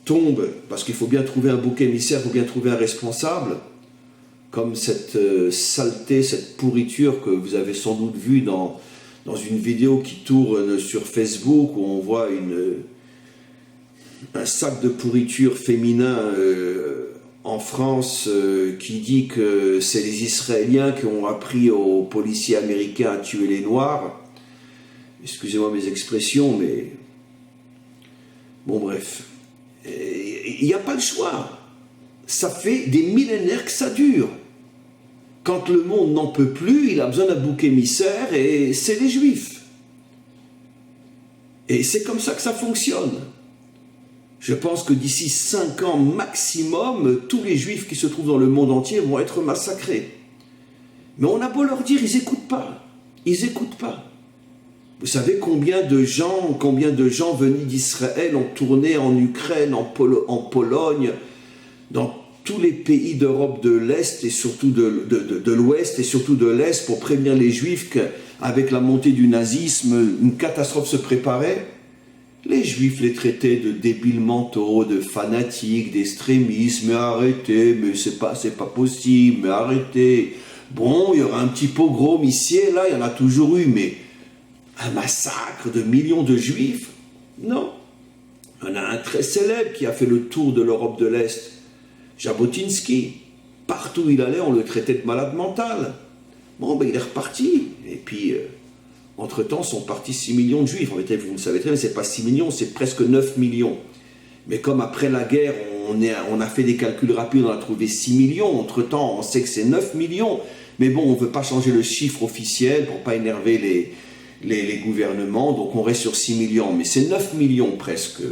tombe, parce qu'il faut bien trouver un bouc émissaire, il faut bien trouver un responsable, comme cette saleté, cette pourriture que vous avez sans doute vue dans une vidéo qui tourne sur Facebook, où on voit un sac de pourriture féminin en France qui dit que c'est les Israéliens qui ont appris aux policiers américains à tuer les Noirs. Excusez-moi mes expressions, mais... Bon, bref. Il n'y a pas le choix. Ça fait des millénaires que ça dure. Quand le monde n'en peut plus, il a besoin d'un bouc émissaire et c'est les Juifs. Et c'est comme ça que ça fonctionne. Je pense que d'ici 5 ans maximum, tous les Juifs qui se trouvent dans le monde entier vont être massacrés. Mais on a beau leur dire, ils n'écoutent pas. Ils n'écoutent pas. Vous savez combien de gens venus d'Israël ont tourné en Ukraine, en Pologne, dans tous les pays d'Europe de l'Est et surtout de l'Ouest et surtout de l'Est pour prévenir les Juifs qu'avec la montée du nazisme, une catastrophe se préparait. Les Juifs les traitaient de débiles mentaux, de fanatiques, d'extrémistes. Mais arrêtez, mais c'est pas possible, mais arrêtez. Bon, il y aura un petit pogrom ici et là, il y en a toujours eu, mais un massacre de millions de Juifs? Non. Il y en a un très célèbre qui a fait le tour de l'Europe de l'Est, Jabotinsky. Partout où il allait, on le traitait de malade mental. Bon, ben il est reparti. Et puis, entre-temps, sont partis 6 millions de Juifs. En fait, vous le savez très bien, ce n'est pas 6 millions, c'est presque 9 millions. Mais comme après la guerre, on a fait des calculs rapides, on a trouvé 6 millions. Entre-temps, on sait que c'est 9 millions. Mais bon, on ne veut pas changer le chiffre officiel pour ne pas énerver les gouvernements, donc on reste sur 6 millions, mais c'est 9 millions presque.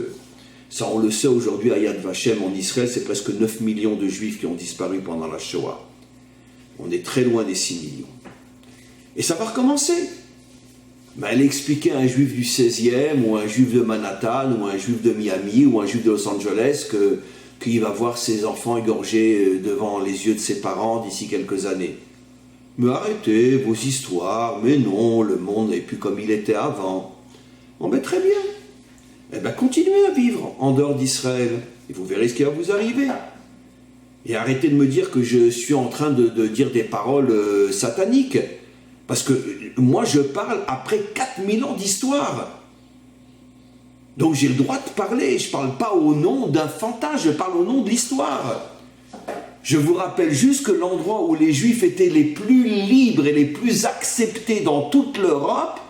Ça, on le sait aujourd'hui à Yad Vashem en Israël, c'est presque 9 millions de juifs qui ont disparu pendant la Shoah. On est très loin des 6 millions. Et ça va recommencer. Ben, elle expliquait à un juif du 16e, ou un juif de Manhattan, ou un juif de Miami, ou un juif de Los Angeles, qu'il va voir ses enfants égorgés devant les yeux de ses parents d'ici quelques années. Mais arrêtez vos histoires, mais non, le monde n'est plus comme il était avant. Bon ben très bien. Eh bien continuez à vivre en dehors d'Israël, et vous verrez ce qui va vous arriver. Et arrêtez de me dire que je suis en train de dire des paroles sataniques. Parce que moi, je parle après 4000 ans d'histoire. Donc j'ai le droit de parler. Je ne parle pas au nom d'un fantasme, je parle au nom de l'histoire. Je vous rappelle juste que l'endroit où les Juifs étaient les plus libres et les plus acceptés dans toute l'Europe,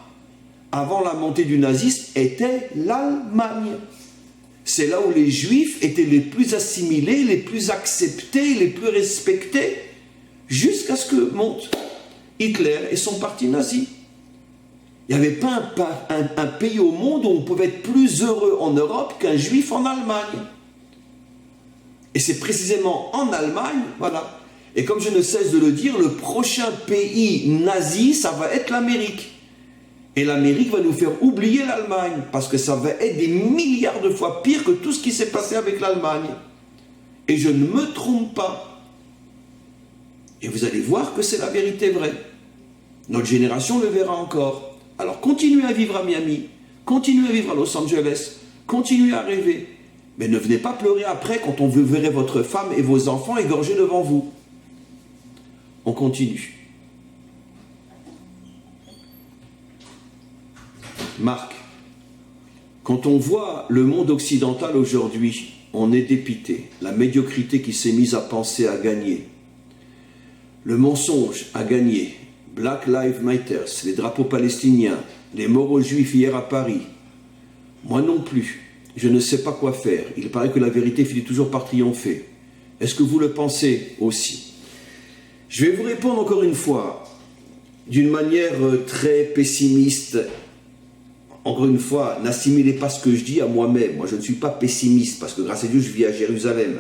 avant la montée du nazisme, était l'Allemagne. C'est là où les Juifs étaient les plus assimilés, les plus acceptés, les plus respectés, jusqu'à ce que monte Hitler et son parti nazi. Il n'y avait pas un pays au monde où on pouvait être plus heureux en Europe qu'un juif en Allemagne. Et c'est précisément en Allemagne, voilà. Et comme je ne cesse de le dire, le prochain pays nazi, ça va être l'Amérique. Et l'Amérique va nous faire oublier l'Allemagne, parce que ça va être des milliards de fois pire que tout ce qui s'est passé avec l'Allemagne. Et je ne me trompe pas. Et vous allez voir que c'est la vérité vraie. Notre génération le verra encore. Alors continuez à vivre à Miami, continuez à vivre à Los Angeles, continuez à rêver. Mais ne venez pas pleurer après quand on verrait votre femme et vos enfants égorgés devant vous. On continue. Marc, quand on voit le monde occidental aujourd'hui, on est dépité. La médiocrité qui s'est mise à penser à gagner. Le mensonge a gagné. Black Lives Matter, les drapeaux palestiniens, les morts aux juifs hier à Paris. Moi non plus, je ne sais pas quoi faire. Il paraît que la vérité finit toujours par triompher. Est-ce que vous le pensez aussi? Je vais vous répondre encore une fois, d'une manière très pessimiste. Encore une fois, n'assimilez pas ce que je dis à moi-même. Moi, je ne suis pas pessimiste, parce que grâce à Dieu, je vis à Jérusalem.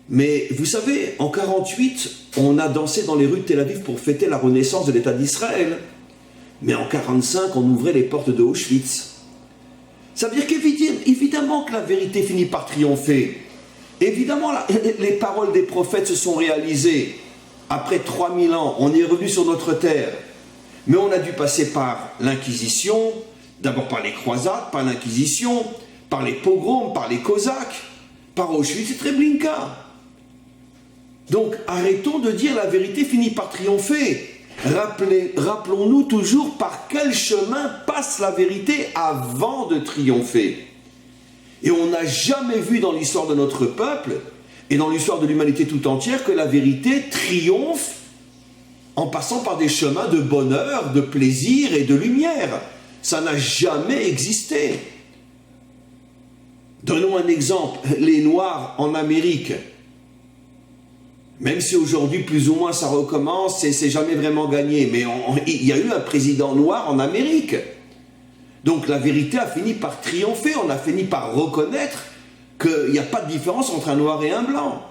Mais vous savez, en 1948, on a dansé dans les rues de Tel Aviv pour fêter la renaissance de l'État d'Israël. Mais en 1945, on ouvrait les portes de Auschwitz. Ça veut dire qu'évidemment que la vérité finit par triompher. Évidemment, les paroles des prophètes se sont réalisées. Après 3000 ans, on est revenu sur notre terre. Mais on a dû passer par l'Inquisition, d'abord par les croisades, par l'Inquisition, par les pogroms, par les Cosaques, par Auschwitz et Treblinka. Donc arrêtons de dire la vérité finit par triompher. Rappelons-nous toujours par quel chemin passe la vérité avant de triompher. Et on n'a jamais vu dans l'histoire de notre peuple et dans l'histoire de l'humanité tout entière que la vérité triomphe en passant par des chemins de bonheur, de plaisir et de lumière. Ça n'a jamais existé. Donnons un exemple, les Noirs en Amérique. Même si aujourd'hui, plus ou moins, ça recommence et c'est jamais vraiment gagné. Mais il y a eu un président noir en Amérique. Donc la vérité a fini par triompher. On a fini par reconnaître qu'il n'y a pas de différence entre un noir et un blanc.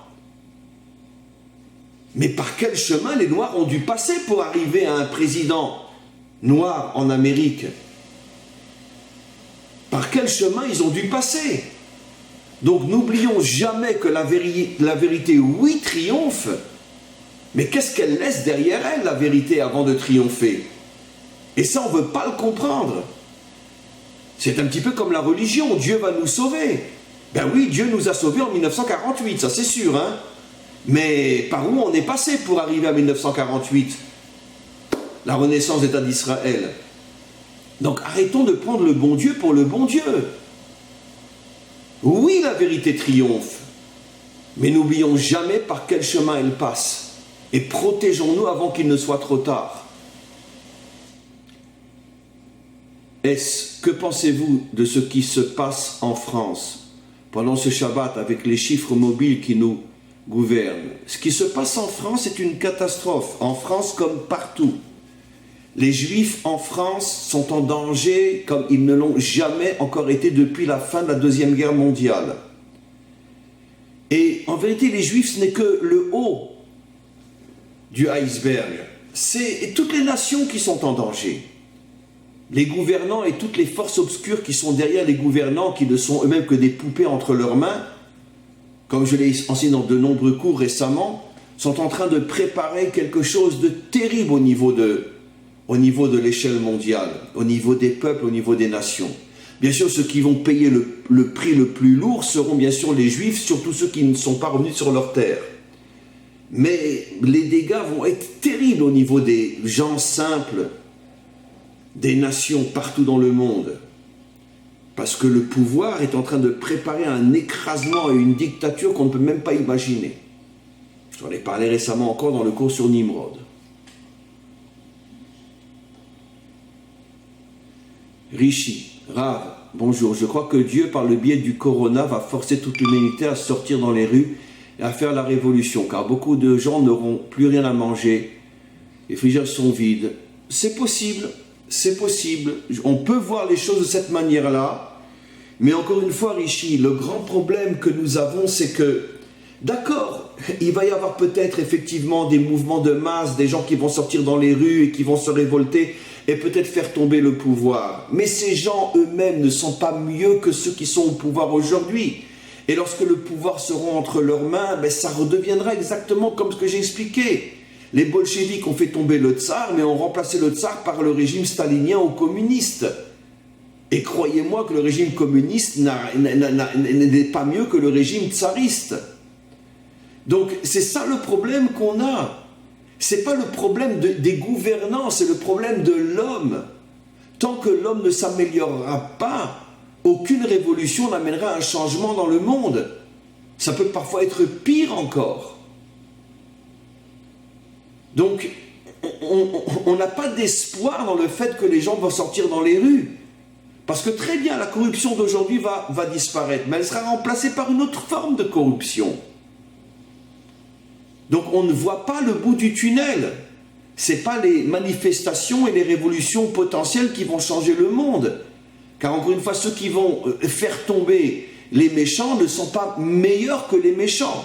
Mais par quel chemin les Noirs ont dû passer pour arriver à un président noir en Amérique? Par quel chemin ils ont dû passer? Donc n'oublions jamais que la vérité, oui, triomphe, mais qu'est-ce qu'elle laisse derrière elle, la vérité, avant de triompher? Et ça, on ne veut pas le comprendre. C'est un petit peu comme la religion, Dieu va nous sauver. Ben oui, Dieu nous a sauvés en 1948, ça c'est sûr, hein. Mais par où on est passé pour arriver à 1948? La renaissance d'État d'Israël. Donc arrêtons de prendre le bon Dieu pour le bon Dieu. Oui, la vérité triomphe, mais n'oublions jamais par quel chemin elle passe. Et protégeons-nous avant qu'il ne soit trop tard. Que pensez-vous de ce qui se passe en France pendant ce Shabbat avec les chiffres mobiles qui nous gouvernent? Ce qui se passe en France est une catastrophe, en France comme partout. Les Juifs en France sont en danger comme ils ne l'ont jamais encore été depuis la fin de la Deuxième Guerre mondiale. Et en vérité, les Juifs, ce n'est que le haut du iceberg. C'est toutes les nations qui sont en danger. Les gouvernants et toutes les forces obscures qui sont derrière les gouvernants, qui ne sont eux-mêmes que des poupées entre leurs mains, comme je l'ai enseigné dans de nombreux cours récemment, sont en train de préparer quelque chose de terrible au niveau de l'échelle mondiale, au niveau des peuples, au niveau des nations. Bien sûr, ceux qui vont payer le prix le plus lourd seront bien sûr les Juifs, surtout ceux qui ne sont pas revenus sur leur terre. Mais les dégâts vont être terribles au niveau des gens simples, des nations partout dans le monde. Parce que le pouvoir est en train de préparer un écrasement et une dictature qu'on ne peut même pas imaginer. J'en ai parlé récemment encore dans le cours sur Nimrod. Rishi, Rav, bonjour. Je crois que Dieu, par le biais du corona, va forcer toute l'humanité à sortir dans les rues et à faire la révolution, car beaucoup de gens n'auront plus rien à manger. Les frigères sont vides. C'est possible, c'est possible. On peut voir les choses de cette manière-là. Mais encore une fois, Rishi, le grand problème que nous avons, c'est que, d'accord, il va y avoir peut-être effectivement des mouvements de masse, des gens qui vont sortir dans les rues et qui vont se révolter et peut-être faire tomber le pouvoir. Mais ces gens eux-mêmes ne sont pas mieux que ceux qui sont au pouvoir aujourd'hui. Et lorsque le pouvoir sera entre leurs mains, ça redeviendra exactement comme ce que j'ai expliqué. Les bolcheviks ont fait tomber le tsar, mais ont remplacé le tsar par le régime stalinien ou communiste. Et croyez-moi que le régime communiste n'est pas mieux que le régime tsariste. Donc c'est ça le problème qu'on a. C'est pas le problème des gouvernants, c'est le problème de l'homme. Tant que l'homme ne s'améliorera pas, aucune révolution n'amènera un changement dans le monde. Ça peut parfois être pire encore. Donc, on n'a pas d'espoir dans le fait que les gens vont sortir dans les rues. Parce que très bien, la corruption d'aujourd'hui va disparaître, mais elle sera remplacée par une autre forme de corruption. Donc on ne voit pas le bout du tunnel. Ce n'est pas les manifestations et les révolutions potentielles qui vont changer le monde. Car encore une fois, ceux qui vont faire tomber les méchants ne sont pas meilleurs que les méchants.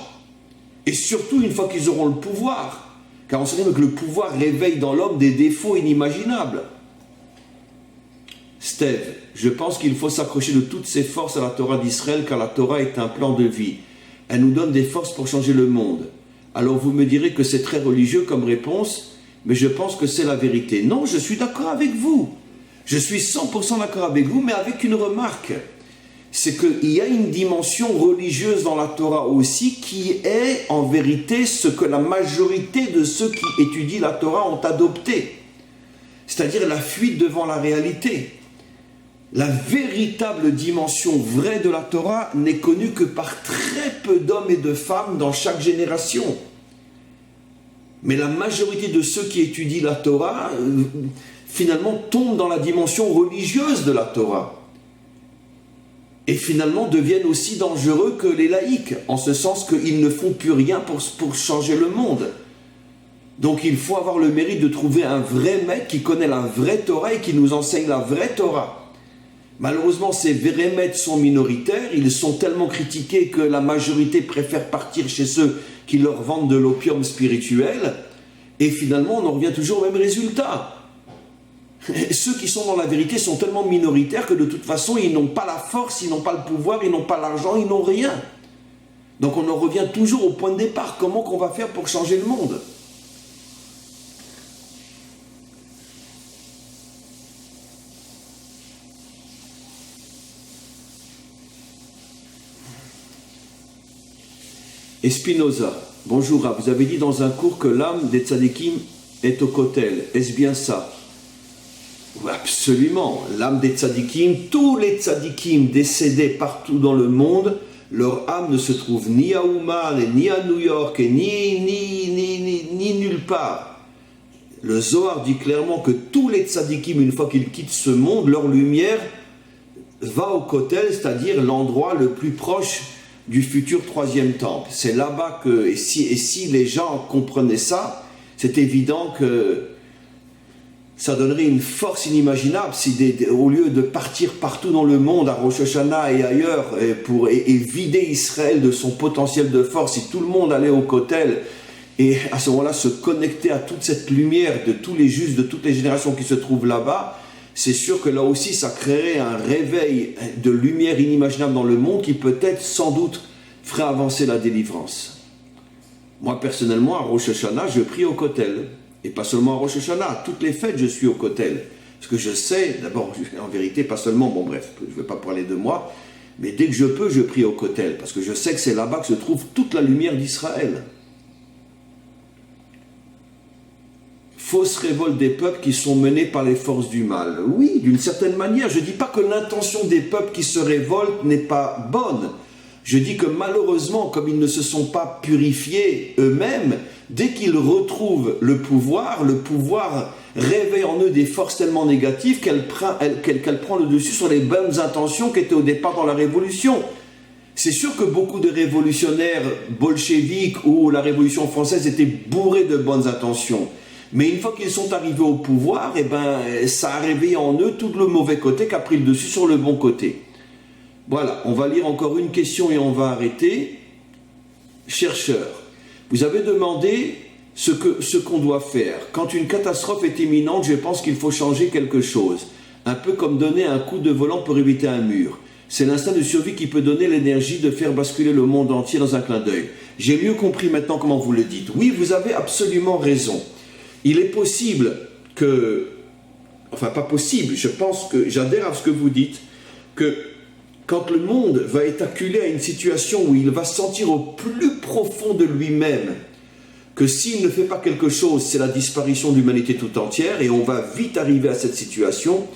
Et surtout une fois qu'ils auront le pouvoir. Car on sait bien que le pouvoir réveille dans l'homme des défauts inimaginables. Steve, je pense qu'il faut s'accrocher de toutes ses forces à la Torah d'Israël, car la Torah est un plan de vie. Elle nous donne des forces pour changer le monde. Alors vous me direz que c'est très religieux comme réponse, mais je pense que c'est la vérité. Non, je suis d'accord avec vous. Je suis 100% d'accord avec vous, mais avec une remarque. C'est qu'il y a une dimension religieuse dans la Torah aussi, qui est en vérité ce que la majorité de ceux qui étudient la Torah ont adopté. C'est-à-dire la fuite devant la réalité. La véritable dimension vraie de la Torah n'est connue que par très peu d'hommes et de femmes dans chaque génération. Mais la majorité de ceux qui étudient la Torah, finalement, tombent dans la dimension religieuse de la Torah. Et finalement deviennent aussi dangereux que les laïcs, en ce sens qu'ils ne font plus rien pour changer le monde. Donc il faut avoir le mérite de trouver un vrai maître qui connaît la vraie Torah et qui nous enseigne la vraie Torah. Malheureusement, ces vrais maîtres sont minoritaires, ils sont tellement critiqués que la majorité préfère partir chez ceux qui leur vendent de l'opium spirituel, et finalement on en revient toujours au même résultat. Ceux qui sont dans la vérité sont tellement minoritaires que de toute façon ils n'ont pas la force, ils n'ont pas le pouvoir, ils n'ont pas l'argent, ils n'ont rien. Donc on en revient toujours au point de départ, comment qu'on va faire pour changer le monde ? Espinoza, bonjour, vous avez dit dans un cours que l'âme des tzadikim est au kotel. Est-ce bien ça? Oui, absolument. L'âme des tzadikim, tous les tzadikim décédés partout dans le monde, leur âme ne se trouve ni à Ouman, ni à New York, ni nulle part. Le Zohar dit clairement que tous les tzadikim, une fois qu'ils quittent ce monde, leur lumière va au kotel, c'est-à-dire l'endroit le plus proche du futur troisième temple. C'est là-bas que, et si les gens comprenaient ça, c'est évident que Ça donnerait une force inimaginable si au lieu de partir partout dans le monde, à Rosh Hashanah et ailleurs, et vider Israël de son potentiel de force, si tout le monde allait au Kotel et à ce moment-là se connecter à toute cette lumière de tous les justes, de toutes les générations qui se trouvent là-bas, c'est sûr que là aussi ça créerait un réveil de lumière inimaginable dans le monde qui peut-être, sans doute, ferait avancer la délivrance. Moi personnellement, à Rosh Hashanah, je prie au Kotel. Et pas seulement à Rosh Hashanah, à toutes les fêtes je suis au Kotel. Parce que je sais, d'abord, en vérité, pas seulement, bon bref, je ne vais pas parler de moi, mais dès que je peux, je prie au Kotel. Parce que je sais que c'est là-bas que se trouve toute la lumière d'Israël. Fausse révolte des peuples qui sont menés par les forces du mal. Oui, d'une certaine manière, je ne dis pas que l'intention des peuples qui se révoltent n'est pas bonne. Je dis que malheureusement, comme ils ne se sont pas purifiés eux-mêmes, dès qu'ils retrouvent le pouvoir réveille en eux des forces tellement négatives qu'elle prend le dessus sur les bonnes intentions qui étaient au départ dans la révolution. C'est sûr que beaucoup de révolutionnaires bolcheviques ou la Révolution française étaient bourrés de bonnes intentions. Mais une fois qu'ils sont arrivés au pouvoir, ça a réveillé en eux tout le mauvais côté qui a pris le dessus sur le bon côté. Voilà, on va lire encore une question et on va arrêter. Chercheur, vous avez demandé ce qu'on doit faire. Quand une catastrophe est imminente, je pense qu'il faut changer quelque chose. Un peu comme donner un coup de volant pour éviter un mur. C'est l'instinct de survie qui peut donner l'énergie de faire basculer le monde entier dans un clin d'œil. J'ai mieux compris maintenant comment vous le dites. Oui, vous avez absolument raison. Il est possible que... Enfin, pas possible, je pense que j'adhère à ce que vous dites, que quand le monde va être acculé à une situation où il va sentir au plus profond de lui-même que s'il ne fait pas quelque chose, c'est la disparition de l'humanité tout entière, et on va vite arriver à cette situation,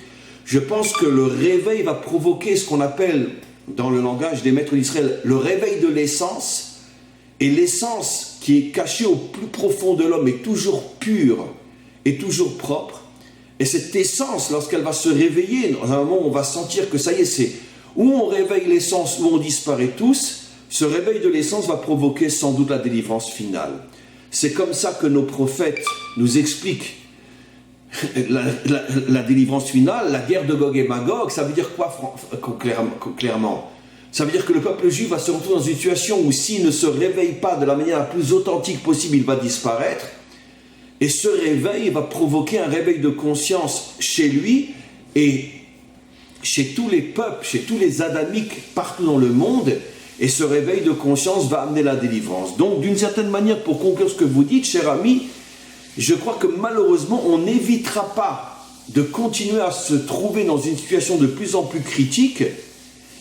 je pense que le réveil va provoquer ce qu'on appelle, dans le langage des maîtres d'Israël, le réveil de l'essence, et l'essence qui est cachée au plus profond de l'homme est toujours pure et toujours propre, et cette essence, lorsqu'elle va se réveiller, dans un moment où on va sentir que ça y est, c'est où on réveille l'essence, où on disparaît tous, ce réveil de l'essence va provoquer sans doute la délivrance finale. C'est comme ça que nos prophètes nous expliquent la délivrance finale, la guerre de Gog et Magog. Ça veut dire quoi clairement? Ça veut dire que le peuple juif va se retrouver dans une situation où s'il ne se réveille pas de la manière la plus authentique possible, il va disparaître. Et ce réveil va provoquer un réveil de conscience chez lui et chez tous les peuples, chez tous les adamiques partout dans le monde, et ce réveil de conscience va amener la délivrance. Donc, d'une certaine manière, pour conclure ce que vous dites, cher ami, je crois que malheureusement, on n'évitera pas de continuer à se trouver dans une situation de plus en plus critique,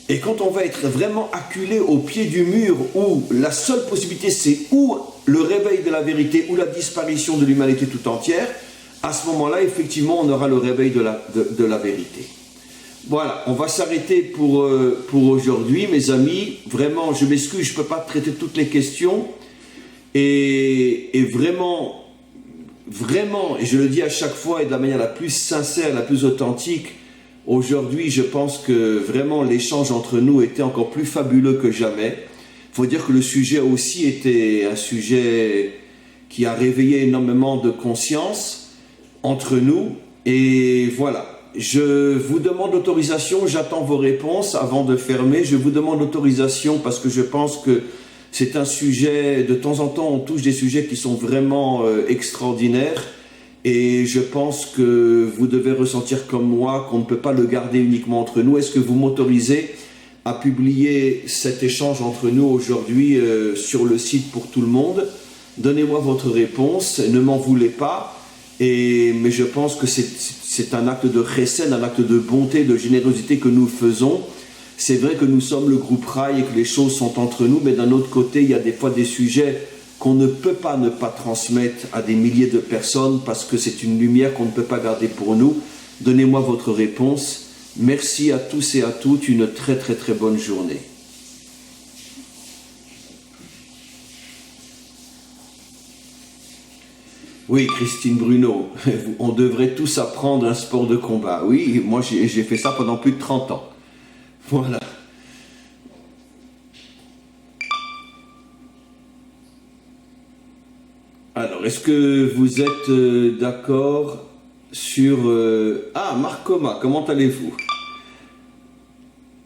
et quand on va être vraiment acculé au pied du mur, où la seule possibilité, c'est ou le réveil de la vérité, ou la disparition de l'humanité tout entière, à ce moment-là, effectivement, on aura le réveil de la vérité. Voilà, on va s'arrêter pour aujourd'hui, mes amis. Vraiment, je m'excuse, je ne peux pas traiter toutes les questions. Et vraiment, et je le dis à chaque fois et de la manière la plus sincère, la plus authentique, aujourd'hui, je pense que vraiment l'échange entre nous était encore plus fabuleux que jamais. Il faut dire que le sujet a aussi été un sujet qui a réveillé énormément de conscience entre nous. Et voilà. Je vous demande l'autorisation, j'attends vos réponses avant de fermer. Je vous demande l'autorisation parce que je pense que c'est un sujet, de temps en temps on touche des sujets qui sont vraiment extraordinaires, et je pense que vous devez ressentir comme moi qu'on ne peut pas le garder uniquement entre nous. Est-ce que vous m'autorisez à publier cet échange entre nous aujourd'hui sur le site pour tout le monde? Donnez-moi votre réponse, ne m'en voulez pas. Mais je pense que c'est un acte de chesed, un acte de bonté, de générosité que nous faisons. C'est vrai que nous sommes le groupe Raï et que les choses sont entre nous, mais d'un autre côté, il y a des fois des sujets qu'on ne peut pas ne pas transmettre à des milliers de personnes parce que c'est une lumière qu'on ne peut pas garder pour nous. Donnez-moi votre réponse. Merci à tous et à toutes. Une très très très bonne journée. Oui, Christine Bruno, on devrait tous apprendre un sport de combat. Oui, moi j'ai fait ça pendant plus de 30 ans. Voilà. Alors, est-ce que vous êtes d'accord sur... Ah, Marc Coma, comment allez-vous?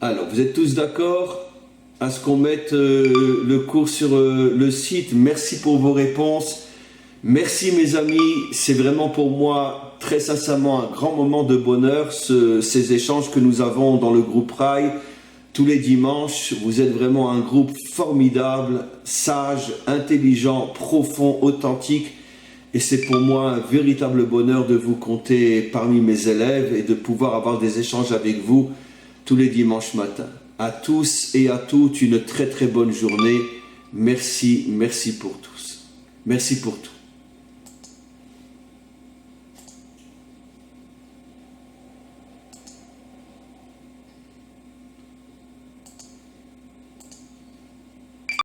Alors, vous êtes tous d'accord à ce qu'on mette le cours sur le site? Merci pour vos réponses. Merci mes amis, c'est vraiment pour moi très sincèrement un grand moment de bonheur, ces échanges que nous avons dans le groupe Rail tous les dimanches. Vous êtes vraiment un groupe formidable, sage, intelligent, profond, authentique. Et c'est pour moi un véritable bonheur de vous compter parmi mes élèves et de pouvoir avoir des échanges avec vous tous les dimanches matins. À tous et à toutes, une très très bonne journée. Merci, merci pour tous. Merci pour tout.